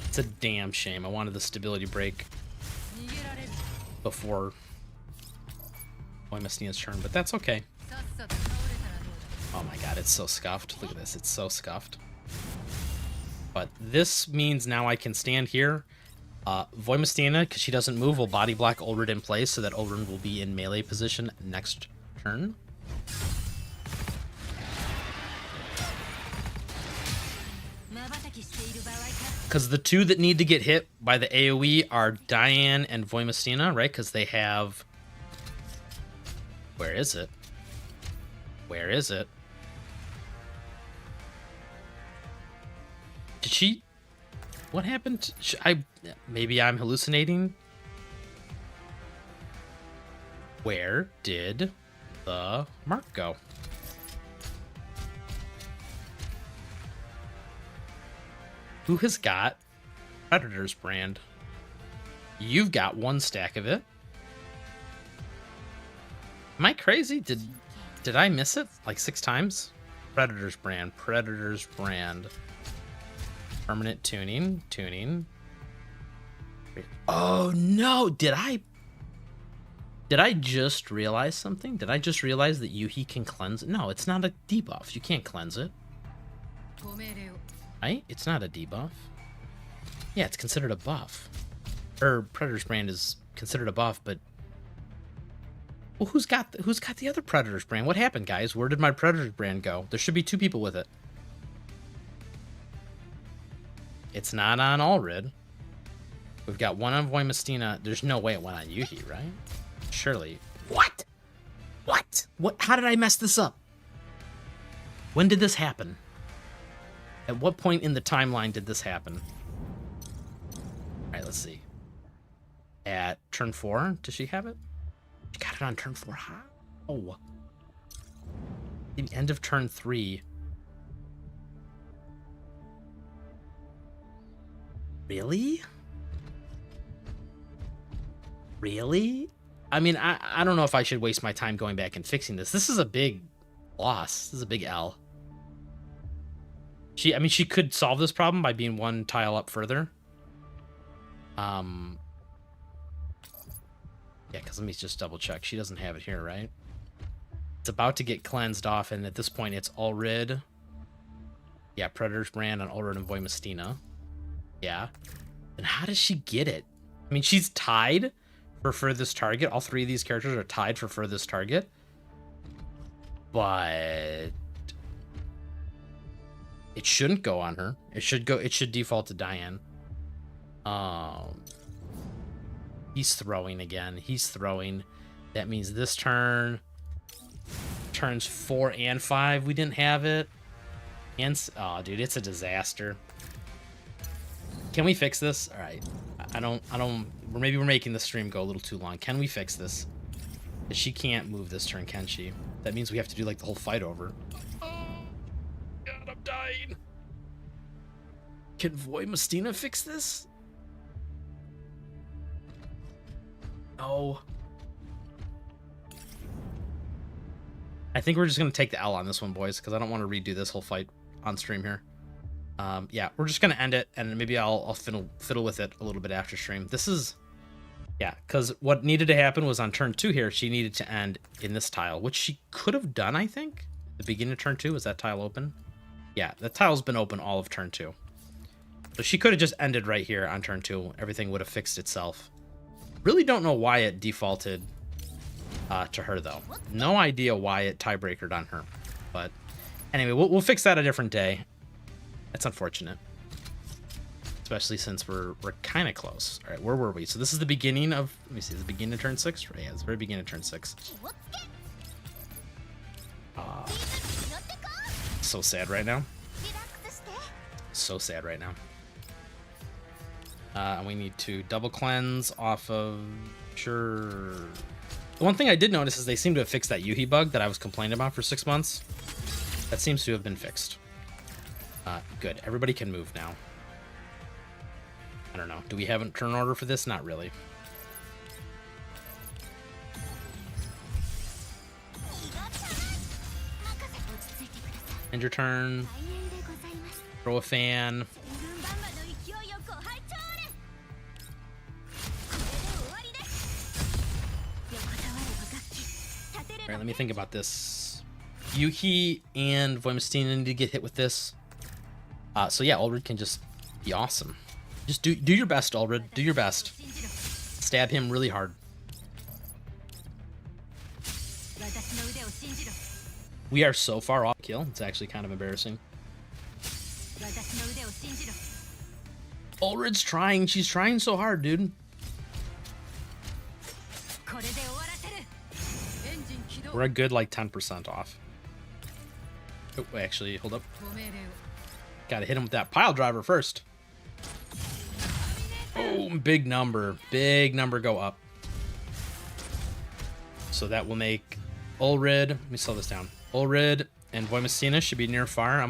It's a damn shame. I wanted the stability break before Voimastina's turn, but that's okay. Oh my god, it's so scuffed. Look at this, it's so scuffed. But this means now I can stand here. Voimastina, because she doesn't move, will body block Ulrid in place so that Ulrid will be in melee position next turn. Because the two that need to get hit by the AoE are Diane and Voimastina, right? Because they have... Where is it? Where is it? Did she... What happened? Maybe I'm hallucinating? Where did the mark go? Who has got Predator's brand? You've got one stack of it. Am I crazy? Did I miss it like 6 times? Predator's brand, Predator's brand. Permanent tuning. Oh no, did I just realize something? Did I just realize that Yuhi can cleanse it? No, it's not a debuff. You can't cleanse it. Right? It's not a debuff. Yeah, it's considered a buff. Or Predator's brand is considered a buff, but well, who's got the other Predator's brand? What happened, guys? Where did my Predator's brand go? There should be 2 people with it. It's not on Ulrid. We've got one on Voimastina. There's no way it went on Yuhi, right? Surely. What? How did I mess this up? When did this happen? At what point in the timeline did this happen? Alright, let's see. At turn 4, does she have it? She got it on turn 4. How? The end of turn 3. Really? Really? I mean, I don't know if I should waste my time going back and fixing this. This is a big loss. This is a big L. She could solve this problem by being 1 tile up further. Yeah, because let me just double check. She doesn't have it here, right? It's about to get cleansed off, and at this point it's Ulrid. Yeah, Predator's brand on Ulrid and Voimastina. Yeah. Then how does she get it? I mean, she's tied for furthest target. All 3 of these characters are tied for furthest target. But it shouldn't go on her. It should default to Diane. He's throwing again. He's throwing. That means this turn, turns 4 and 5, we didn't have it. And oh, dude, it's a disaster. Can we fix this? All right. I don't. Maybe we're making the stream go a little too long. Can we fix this? She can't move this turn, can she? That means we have to do like the whole fight over. Oh, God, I'm dying. Can Voimastina fix this? No. I think we're just going to take the L on this one, boys, because I don't want to redo this whole fight on stream here. Yeah, we're just going to end it, and maybe I'll fiddle with it a little bit after stream. This is... Yeah, because what needed to happen was on turn 2 here, she needed to end in this tile, which she could have done, I think. The beginning of turn 2, is that tile open? Yeah, the tile's been open all of turn 2. So she could have just ended right here on turn 2. Everything would have fixed itself. Really don't know why it defaulted to her, though. No idea why it tiebreakered on her. But anyway, we'll fix that a different day. That's unfortunate. Especially since we're kind of close. All right, where were we? So this is the beginning of... Let me see, the beginning of turn 6? Yeah, it's the very beginning of turn 6. So sad right now. So sad right now. And we need to double cleanse off of... Sure. The one thing I did notice is they seem to have fixed that Yuhi bug that I was complaining about for 6 months. That seems to have been fixed. Good. Everybody can move now. I don't know. Do we have a turn order for this? Not really. End your turn. Throw a fan. Alright, let me think about this. Yuki and Voimastina need to get hit with this. So yeah, Ulrid can just be awesome. Just do your best, Ulrid. Do your best. Stab him really hard. We are so far off kill. It's actually kind of embarrassing. Ulrid's trying. She's trying so hard, dude. We're a good, like, 10% off. Oh, actually, hold up. Gotta hit him with that pile driver first. Oh, big number. Big number go up. So that will make Ulrid... Let me slow this down. Ulrid and Voimastina should be near fire.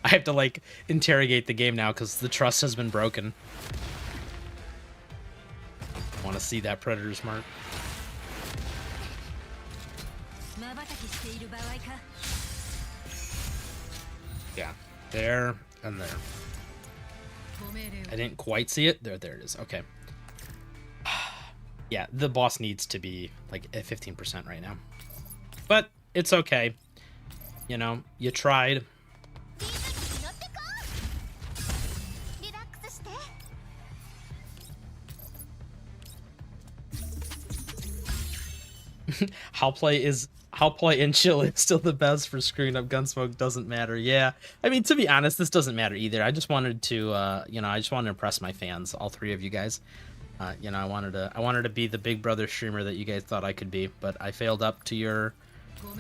I have to, like, interrogate the game now because the trust has been broken. Want to see that Predator's mark. Yeah, there and there. I didn't quite see it. There it is. Okay. Yeah, the boss needs to be like at 15% right now. But it's okay. You know, you tried. How play and chill is still the best for screwing up Gunsmoke doesn't matter. Yeah, I mean, to be honest, this doesn't matter either. I just wanted to, you know, I just wanted to impress my fans, all 3 of you guys. You know, I wanted to be the big brother streamer that you guys thought I could be, but I failed up to your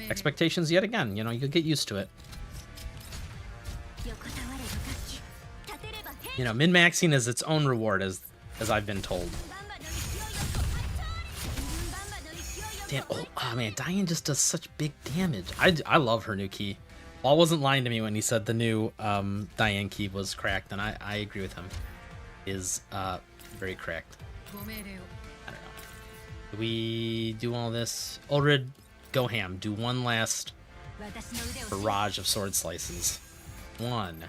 expectations yet again. You know, you'll get used to it. You know, min-maxing is its own reward, as I've been told. Damn, oh man, Diane just does such big damage. I love her new key. Paul wasn't lying to me when he said the new Diane key was cracked, and I agree with him. Is very cracked. I don't know. Do we do all this? Ulrid, go ham. Do one last barrage of sword slices. 1,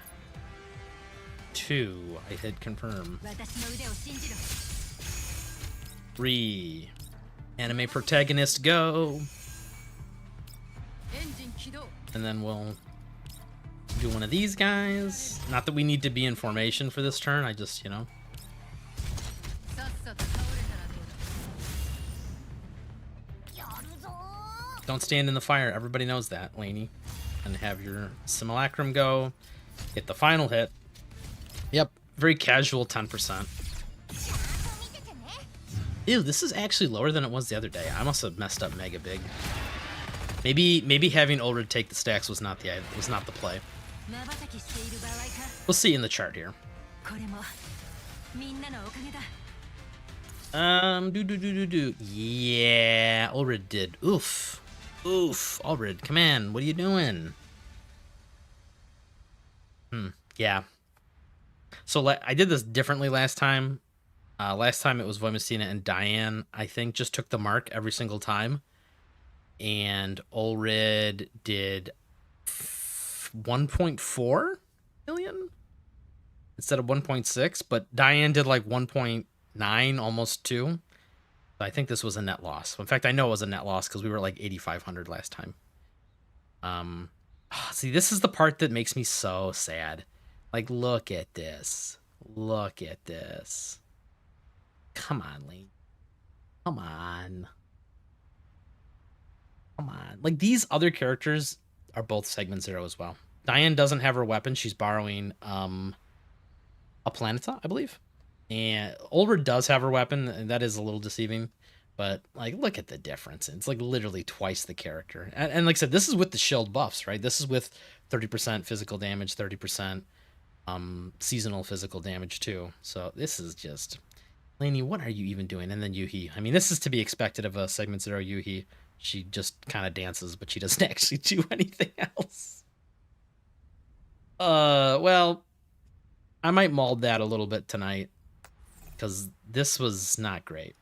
2. I hit confirm. 3. Anime protagonist, go! And then we'll do one of these guys. Not that we need to be in formation for this turn, I just, you know. Don't stand in the fire, everybody knows that, Lainey. And have your simulacrum go. Hit the final hit. Yep, very casual 10%. Ew, this is actually lower than it was the other day. I must have messed up mega big. Maybe having Ulrid take the stacks was not the play. We'll see in the chart here. Yeah, Ulrid did. Oof. Ulrid, come on. What are you doing? Yeah. So I did this differently last time. Last time it was Voimastina and Diane, I think, just took the mark every single time. And Ulrid did 1.4 million instead of 1.6, but Diane did like 1.9, almost 2. So I think this was a net loss. In fact, I know it was a net loss because we were like 8,500 last time. See, this is the part that makes me so sad. Like, look at this. Look at this. Come on, Lane. Come on. Come on. Like, these other characters are both segment 0 as well. Diane doesn't have her weapon. She's borrowing a Planeta, I believe. And Ulrid does have her weapon, and that is a little deceiving. But, like, look at the difference. It's, like, literally twice the character. And like I said, this is with the shield buffs, right? This is with 30% physical damage, 30% seasonal physical damage, too. So this is just... Lainey, what are you even doing? And then Yuhi. I mean, this is to be expected of a segment 0 Yuhi. She just kind of dances, but she doesn't actually do anything else. Well, I might mold that a little bit tonight, because this was not great.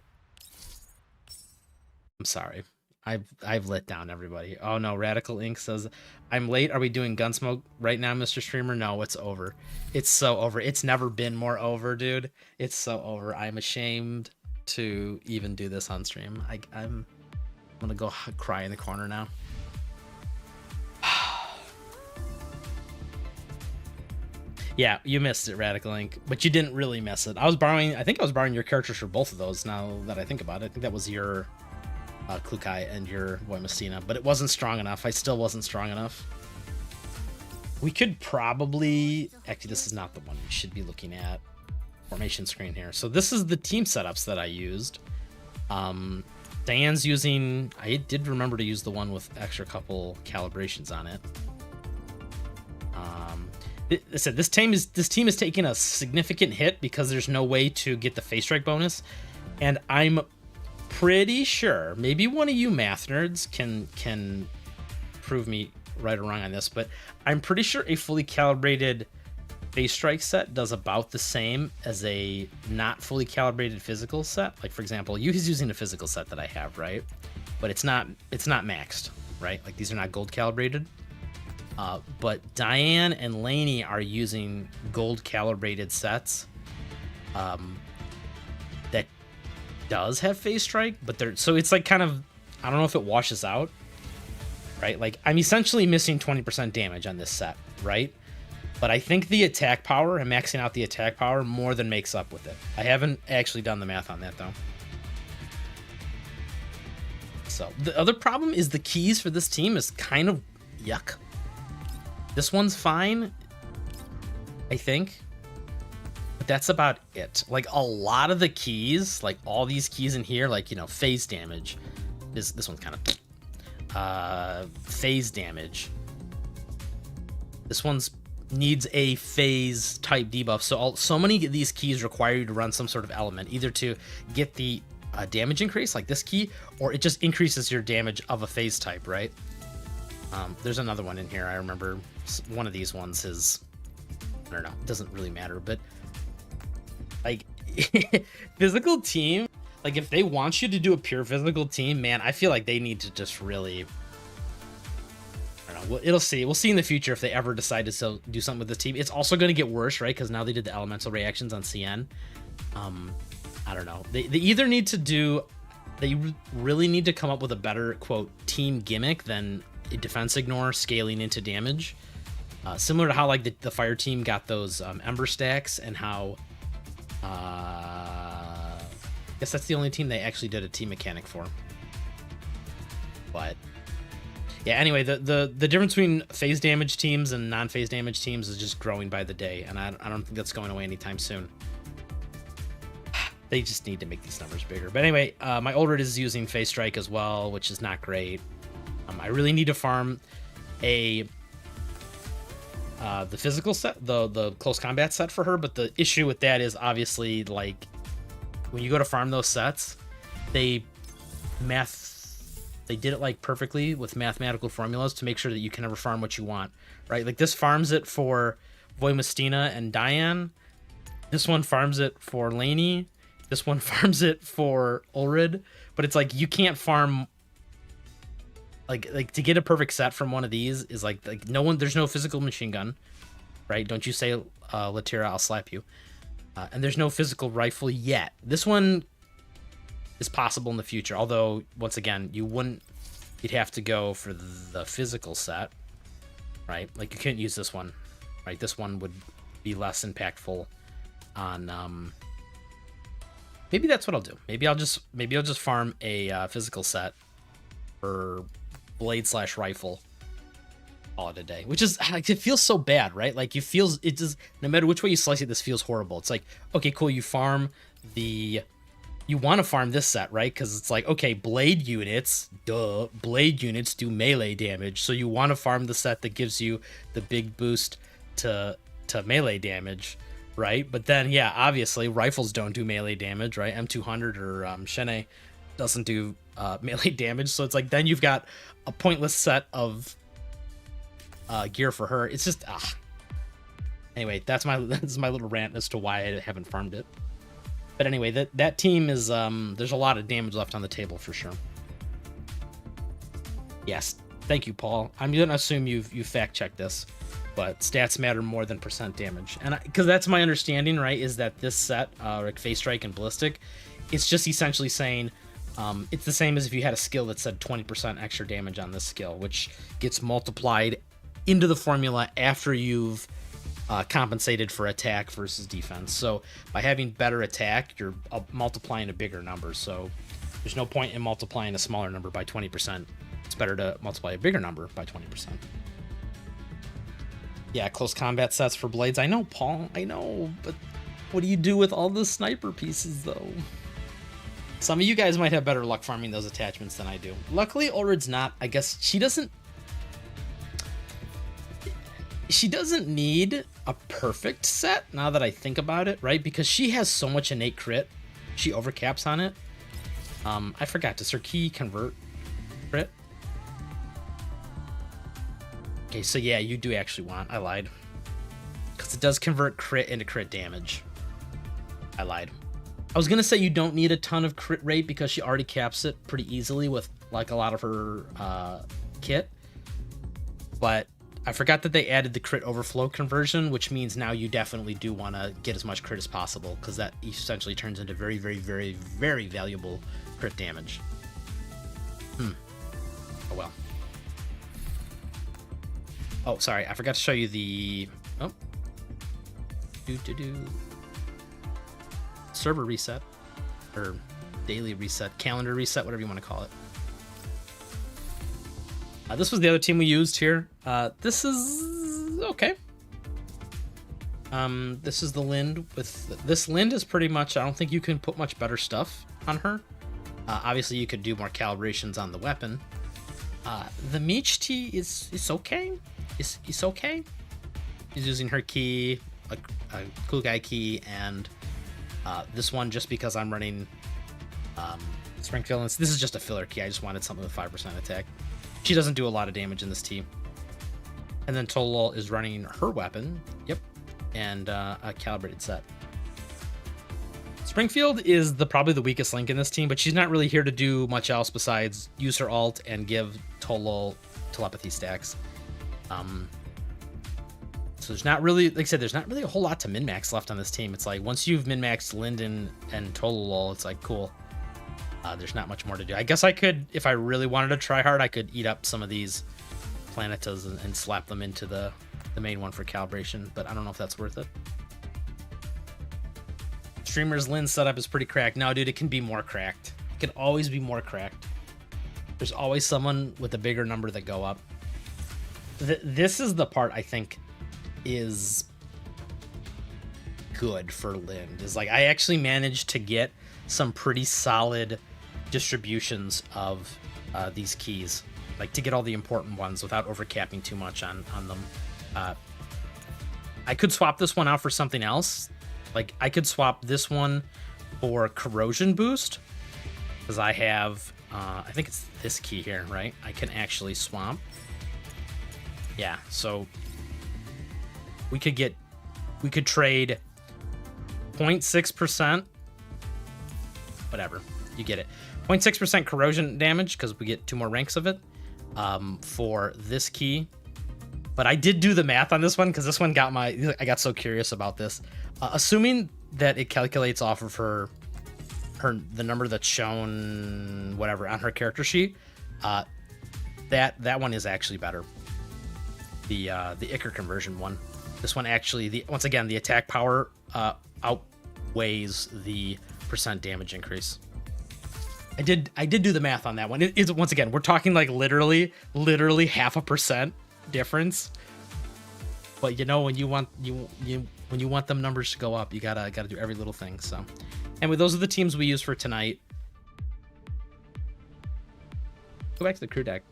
I'm sorry. I've let down everybody. Oh no, Radical Ink says, I'm late. Are we doing Gunsmoke right now, Mr. Streamer? No, it's over. It's so over. It's never been more over, dude. It's so over. I'm ashamed to even do this on stream. I'm gonna go cry in the corner now. Yeah, you missed it, Radical Ink, but you didn't really miss it. I think I was borrowing your characters for both of those, now that I think about it. I think that was your Klukai and your Voimastina, but it wasn't strong enough. I still wasn't strong enough. We could probably... Actually, this is not the one we should be looking at. Formation screen here. So this is the team setups that I used. Diane's using... I did remember to use the one with extra couple calibrations on it. I said this team is taking a significant hit because there's no way to get the face strike bonus, and I'm pretty sure, maybe one of you math nerds can prove me right or wrong on this, but I'm pretty sure a fully calibrated face strike set does about the same as a not fully calibrated physical set. Like, for example, Yuhi's using a physical set that I have, right? But it's not maxed, right? Like, these are not gold calibrated. But Diane and Lainey are using gold calibrated sets that does have phase strike, but they're so it's like kind of, I don't know if it washes out, right? Like, I'm essentially missing 20% damage on this set, right? But I think the attack power and maxing out the attack power more than makes up with it. I haven't actually done the math on that though. So the other problem is the keys for this team is kind of yuck. This one's fine, I think, but that's about it. Like, a lot of the keys, like all these keys in here, like, you know, phase damage, this one's kind of phase damage. This one's needs a phase type debuff. So many of these keys require you to run some sort of element, either to get the damage increase, like this key, or it just increases your damage of a phase type, right? There's another one in here. I remember one of these ones is, I don't know, it doesn't really matter, but like physical team, like if they want you to do a pure physical team, man, I feel like they need to just really, I don't know, we'll see in the future if they ever decide to do something with this team. It's also going to get worse, right? Because now they did the elemental reactions on CN. I don't know, they either need to do, they really need to come up with a better, quote, team gimmick than a defense ignore scaling into damage, similar to how like the fire team got those ember stacks, and how I guess that's the only team they actually did a team mechanic for. But yeah, anyway, the difference between phase damage teams and non-phase damage teams is just growing by the day, and I don't think that's going away anytime soon. They just need to make these numbers bigger. But anyway, my Ulrid is using phase strike as well, which is not great. I really need to farm the physical set, the close combat set for her, but the issue with that is obviously, like, when you go to farm those sets, they did it like perfectly with mathematical formulas to make sure that you can never farm what you want, right? Like, this farms it for Voimastina and Diane, This one farms it for Laney. This one farms it for Ulrid. But it's like you can't farm like to get a perfect set from one of these is like no one. There's no physical machine gun, right? Don't you say Latira, I'll slap you. And there's no physical rifle yet. This one is possible in the future. Although once again, you'd have to go for the physical set, right? Like you couldn't use this one, right? This one would be less impactful on maybe that's what I'll do. Maybe I'll just farm a physical set for blade/rifle, call it a day. Which is like, it feels so bad, right? Like it just, no matter which way you slice it, this feels horrible. It's like, okay, cool, you want to farm this set, right? Because it's like, okay, blade units do melee damage, so you want to farm the set that gives you the big boost to melee damage, right? But then, yeah, obviously, rifles don't do melee damage, right? M200 or Shene doesn't do melee damage, so it's like then you've got a pointless set of gear for her. It's just anyway, that's my little rant as to why I haven't farmed it. But anyway, that team is there's a lot of damage left on the table for sure. Yes, thank you, Paul. I'm gonna assume you fact checked this, but stats matter more than percent damage, and because that's my understanding, right? Is that this set, like Phase Strike and Ballistic, it's just essentially saying it's the same as if you had a skill that said 20% extra damage on this skill, which gets multiplied into the formula after you've compensated for attack versus defense. So by having better attack, you're multiplying a bigger number. So there's no point in multiplying a smaller number by 20%. It's better to multiply a bigger number by 20%. Yeah, close combat sets for blades. I know, Paul. I know, but what do you do with all the sniper pieces, though? Some of you guys might have better luck farming those attachments than I do. Luckily, Ulrid's not. I guess she doesn't need a perfect set, now that I think about it, right? Because she has so much innate crit. She overcaps on it. I forgot, does her key convert crit? Okay, so yeah, you do actually want, I lied. Because it does convert crit into crit damage. I lied. I was gonna say you don't need a ton of crit rate because she already caps it pretty easily with like a lot of her kit. But I forgot that they added the crit overflow conversion, which means now you definitely do want to get as much crit as possible, because that essentially turns into very, very, very, very valuable crit damage. Oh well. Oh, sorry, I forgot to show you the server reset, or daily reset, calendar reset, whatever you want to call it. This was the other team we used here. This is okay. This is the Lind. This Lind is pretty much, I don't think you can put much better stuff on her. Obviously, you could do more calibrations on the weapon. The Meech T is okay. It's okay. He's using her key, a cool guy key, and this one just because I'm running Springfield. This is just a filler key. I just wanted something with 5% attack. She doesn't do a lot of damage in this team. And then Tolol is running her weapon. Yep. And a calibrated set. Springfield is probably the weakest link in this team, but she's not really here to do much else besides use her ult and give Tolol telepathy stacks. So there's not really, like I said, there's not really a whole lot to min-max left on this team. It's like once you've min-maxed Linden and Tolol, it's like cool. There's not much more to do. I guess I could, if I really wanted to try hard, I could eat up some of these Planetas and slap them into the main one for calibration, but I don't know if that's worth it. Streamer's Lin setup is pretty cracked. No, dude, it can be more cracked. It can always be more cracked. There's always someone with a bigger number that go up. This is the part I think is good for Lind. Is like I actually managed to get some pretty solid distributions of these keys, like to get all the important ones without overcapping too much on them. I could swap this one out for something else. Like I could swap this one for corrosion boost, because I have I think it's this key here, right? I can actually swap. Yeah, so we could trade 0.6%. Whatever, you get it. 0.6% corrosion damage because we get 2 more ranks of it for this key. But I did do the math on this one because this one got I got so curious about this. Assuming that it calculates off of the number that's shown whatever on her character sheet, that one is actually better. The Ichor conversion one. This one actually, once again, the attack power outweighs the percent damage increase. I did do the math on that one. It's once again, we're talking like literally 0.5% difference. But you know, when you want them numbers to go up, you gotta do every little thing. So, anyway, those are the teams we use for tonight. Go back to the crew deck.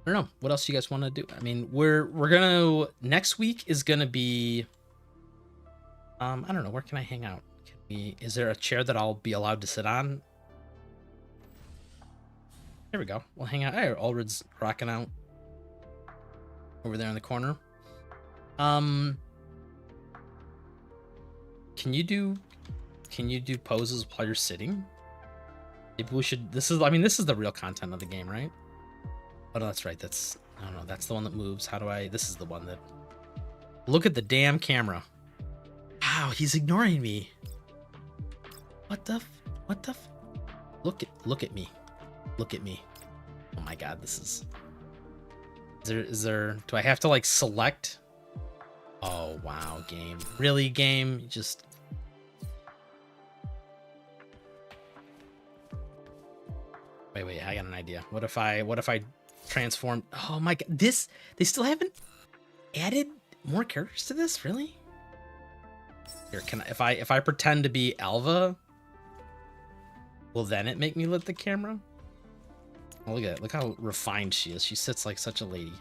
I don't know what else you guys want to do. I mean, we're gonna next week is gonna be I don't know, where can I hang out? Is there a chair that I'll be allowed to sit on? There we go. We'll hang out. Hey, Ulrid's rocking out over there in the corner. Can you do poses while you're sitting? Maybe we should. This is the real content of the game, right? Oh, no, that's right. I don't know. That's the one that moves. How do I? This is the one that. Look at the damn camera. Wow, he's ignoring me. What the? Look at me. Look at me. Oh my god, this is. Is there? Do I have to like select? Oh wow, game. Really, game? Just. Wait. I got an idea. What if I transform? Oh my god, they still haven't added more characters to this, really? Here, if I pretend to be Alva, will then it make me lit the camera? Oh, look at it. Look how refined she is. She sits like such a lady.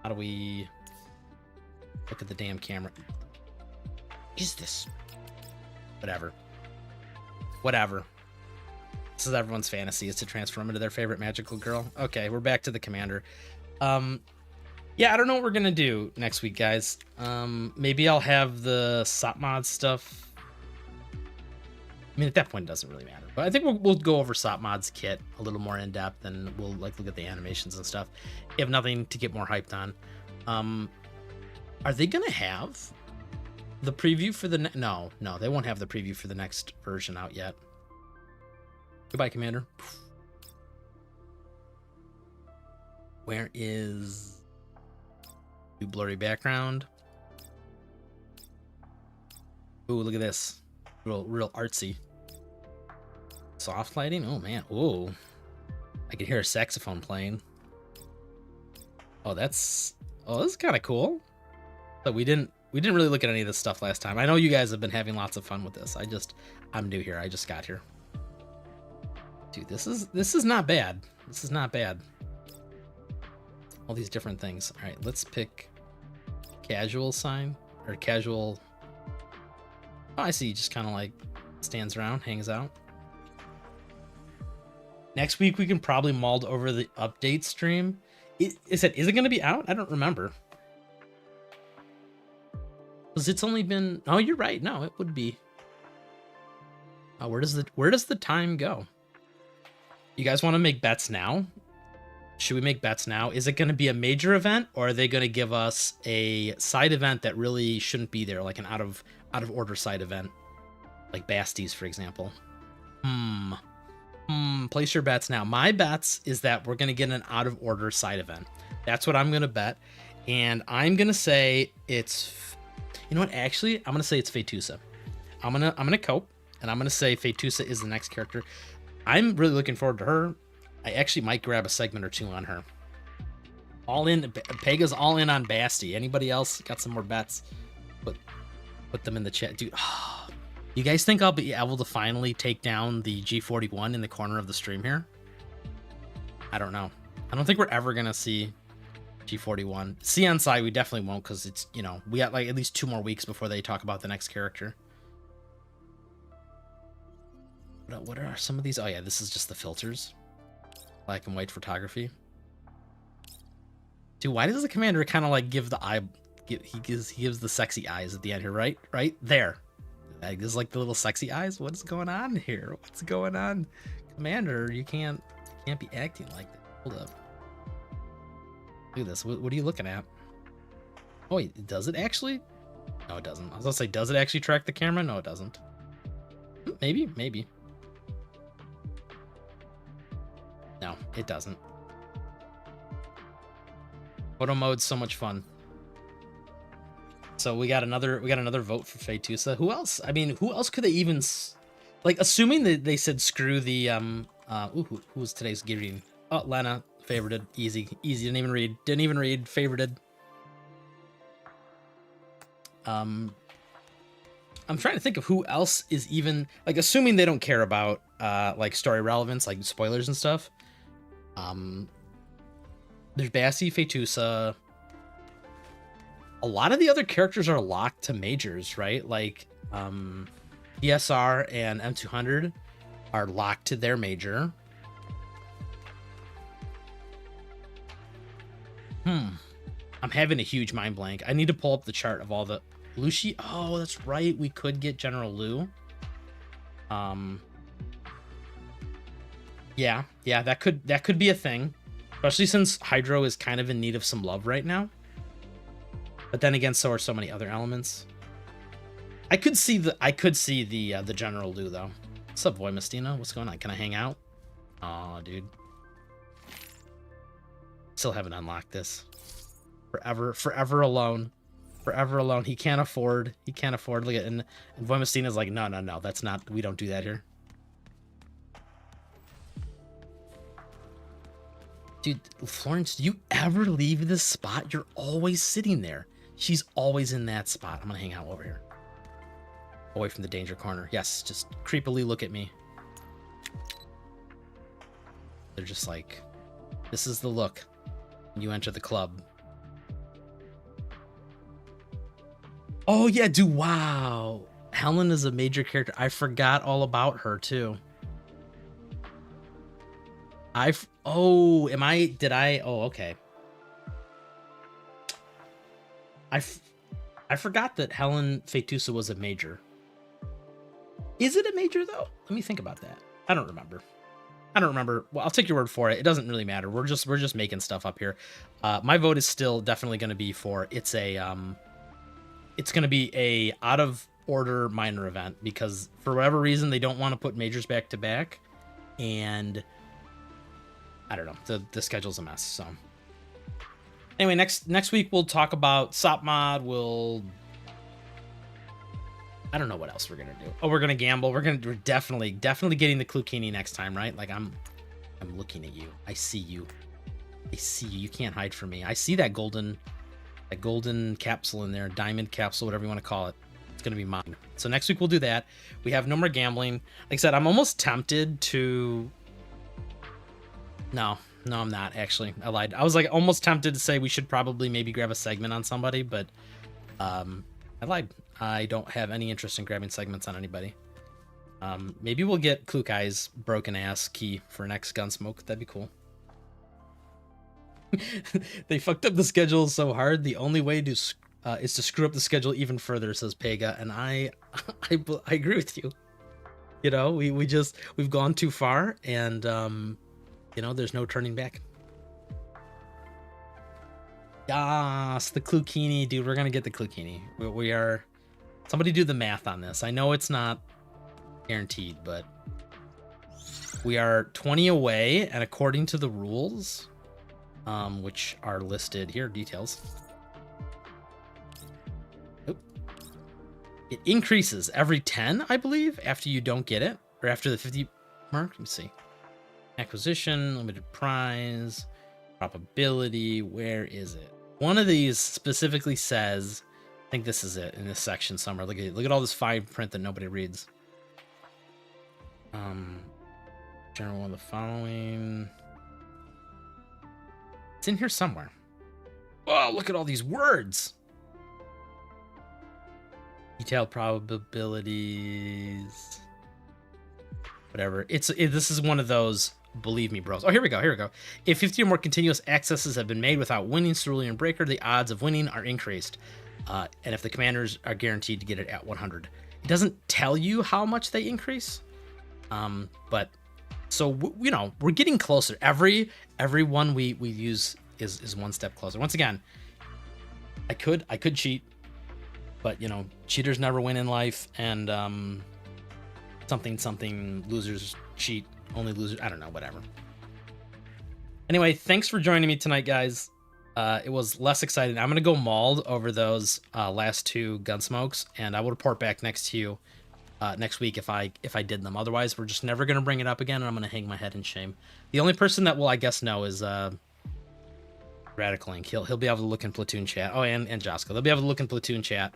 How do we look at the damn camera? Is this? Whatever. This is everyone's fantasy, is to transform into their favorite magical girl. Okay, we're back to the commander. Yeah, I don't know what we're gonna do next week, guys. Maybe I'll have the SOP mod stuff. I mean, at that point, it doesn't really matter. But I think we'll go over SOP mod's kit a little more in depth, and we'll like look at the animations and stuff. If nothing to get more hyped on. Are they gonna have the preview for the no, they won't have the preview for the next version out yet. Goodbye, Commander. Where is new blurry background? Ooh, look at this. Real artsy. Soft lighting? Oh man. Ooh. I can hear a saxophone playing. Oh, this is kind of cool. But we didn't really look at any of this stuff last time. I know you guys have been having lots of fun with this. I'm new here. I just got here. Dude, this is not bad. This is not bad. All these different things. All right, let's pick casual sign or casual. Oh, I see. He just kind of like stands around, hangs out. Next week we can probably mull over the update stream. Is it going to be out? I don't remember. Because it's only been. Oh, you're right. No, it would be. Oh, where does the time go? You guys want to make bets now? Should we make bets now? Is it going to be a major event, or are they going to give us a side event that really shouldn't be there, like an out of order side event, like Basties, for example? Place your bets now. My bets is that we're going to get an out of order side event. That's what I'm going to bet, and I'm going to say it's. You know what? Actually, I'm going to say it's Fetusa. I'm gonna cope, and I'm going to say Fetusa is the next character. I'm really looking forward to her. I actually might grab a segment or two on her. All in. Pega's all in on Basti. Anybody else got some more bets? Put them in the chat. Dude, you guys think I'll be able to finally take down the G41 in the corner of the stream here? I don't know. I don't think we're ever going to see G41. See on side, we definitely won't, because it's, we got like at least 2 more weeks before they talk about the next character. What are some of these? Oh yeah, this is just the filters. Black and white photography. Dude, why does the commander kind of like give gives the sexy eyes at the end here, right there. That is like the little sexy eyes. What's going on here? What's going on, Commander? You can't be acting like that. Hold up. Look at this. What are you looking at? Oh, wait, does it actually? No, it doesn't. I was gonna say, does it actually track the camera? No, it doesn't. Maybe. No, it doesn't. Photo mode's so much fun. So we got another vote for Fatusa. Who else? I mean, who else could they even like? Assuming that they said screw the who was today's green? Oh, Lena favorited, easy. Didn't even read. Favorited. I'm trying to think of who else is even like, assuming they don't care about like story relevance, like spoilers and stuff. There's Bassi, Fatusa. A lot of the other characters are locked to majors, right? Like DSR and M200 are locked to their major. I'm having a huge mind blank. I need to pull up the chart of all the Lucy. Oh, that's right. We could get General Lu. Yeah, that could be a thing, especially since Hydro is kind of in need of some love right now. But then again, so are so many other elements. I could see the General Lu though. What's up, Voy Mestina? What's going on? Can I hang out? Aw, dude. Still haven't unlocked this. Forever alone. He can't afford. Look at, and Voy Mestina's like, no, that's not. We don't do that here. Dude, Florence, do you ever leave this spot? You're always sitting there. She's always in that spot. I'm gonna hang out over here. Away from the danger corner. Yes, just creepily look at me. They're just like, this is the look when you enter the club. Oh yeah, dude, wow. Helen is a major character. I forgot all about her too. Oh, okay. I forgot that Helen Fatusa was a major. Is it a major though? Let me think about that. I don't remember. Well, I'll take your word for it. It doesn't really matter. We're just making stuff up here. My vote is still definitely going to be for it's going to be a out of order minor event, because for whatever reason they don't want to put majors back to back, and I don't know, the schedule's a mess. So anyway, next week we'll talk about SOP mod. I don't know what else we're gonna do. Oh, we're gonna gamble. We're definitely getting the Clukini next time, right? Like I'm looking at you. I see you. You can't hide from me. I see that golden capsule in there, diamond capsule, whatever you want to call it. It's gonna be mine. So next week we'll do that. We have no more gambling. Like I said, I'm almost tempted to. No, I'm not actually. I lied. I was like almost tempted to say we should probably maybe grab a segment on somebody, but I lied. I don't have any interest in grabbing segments on anybody. Maybe we'll get Klukai's broken ass key for next Gunsmoke. That'd be cool. They fucked up the schedule so hard. The only way to is to screw up the schedule even further, says Pega, and I agree with you. You know, we've gone too far, and you know, there's no turning back. Yes, the Clukini, dude. We're gonna get the Clukini. We are. Somebody do the math on this. I know it's not guaranteed, but we are 20 away, and according to the rules, which are listed here, details. Oop. It increases every 10, I believe, after you don't get it, or after the 50 mark. Let me see. Acquisition, limited prize, probability. Where is it? One of these specifically says, I think this is it in this section somewhere. Look at all this fine print that nobody reads. General one of the following. It's in here somewhere. Oh, look at all these words. Detailed probabilities. Whatever. This is one of those. Believe me, bros. Oh, here we go. Here we go. If 50 or more continuous accesses have been made without winning Cerulean Breaker, the odds of winning are increased. And if the commanders are guaranteed to get it at 100. It doesn't tell you how much they increase. But so, you know, we're getting closer. Every one we use is one step closer. Once again, I could cheat, but you know, cheaters never win in life, and something losers cheat, only losers, I don't know, whatever. Anyway, thanks for joining me tonight, guys. It was less exciting. I'm gonna go mauled over those last 2 Gunsmokes, and I will report back next week if I did them. Otherwise, we're just never gonna bring it up again, and I'm gonna hang my head in shame. The only person that will, I guess, know is Radical Ink. He'll be able to look in Platoon chat. Oh, and Josko. They'll be able to look in Platoon chat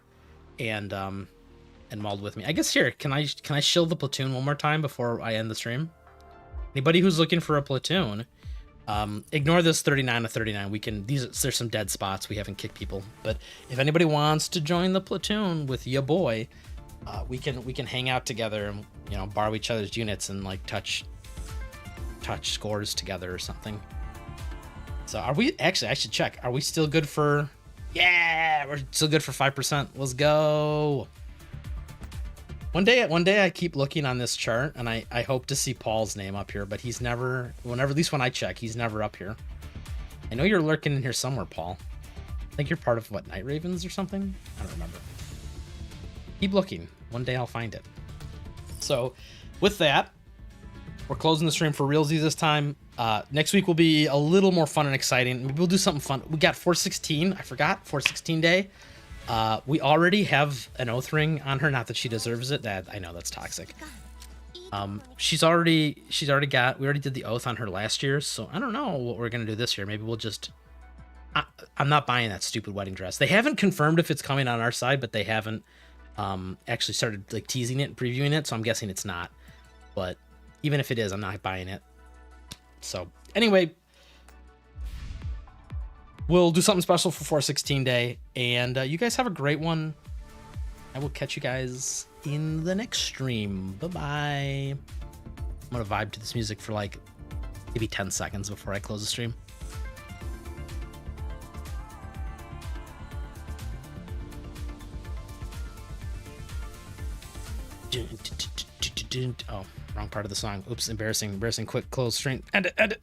and mauled with me. I guess here, can I shill the Platoon one more time before I end the stream? Anybody who's looking for a Platoon, ignore this 39 to 39. There's some dead spots. We haven't kicked people, but if anybody wants to join the Platoon with ya boy, we can hang out together and, you know, borrow each other's units and like touch scores together or something. So are we actually? I should check. Are we still good for? Yeah, we're still good for 5%. Let's go. One day I keep looking on this chart, and I hope to see Paul's name up here, but he's never. Whenever, at least when I check, he's never up here. I know you're lurking in here somewhere, Paul. I think you're part of what, Night Ravens or something? I don't remember. Keep looking. One day I'll find it. So, with that, we're closing the stream for realsies this time. Next week will be a little more fun and exciting. Maybe we'll do something fun. We got 416. I forgot 416 day. We already have an oath ring on her. Not that she deserves it. That I know that's toxic. She's already got. We already did the oath on her last year, so I don't know what we're gonna do this year. Maybe we'll just. I'm not buying that stupid wedding dress. They haven't confirmed if it's coming on our side, but they haven't actually started like teasing it and previewing it, so I'm guessing it's not. But even if it is, I'm not buying it. So anyway, we'll do something special for 416 day, and you guys have a great one. I will catch you guys in the next stream. Bye-bye. I'm gonna vibe to this music for like maybe 10 seconds before I close the stream. Oh, wrong part of the song. Oops, embarrassing. Quick, close stream. End it.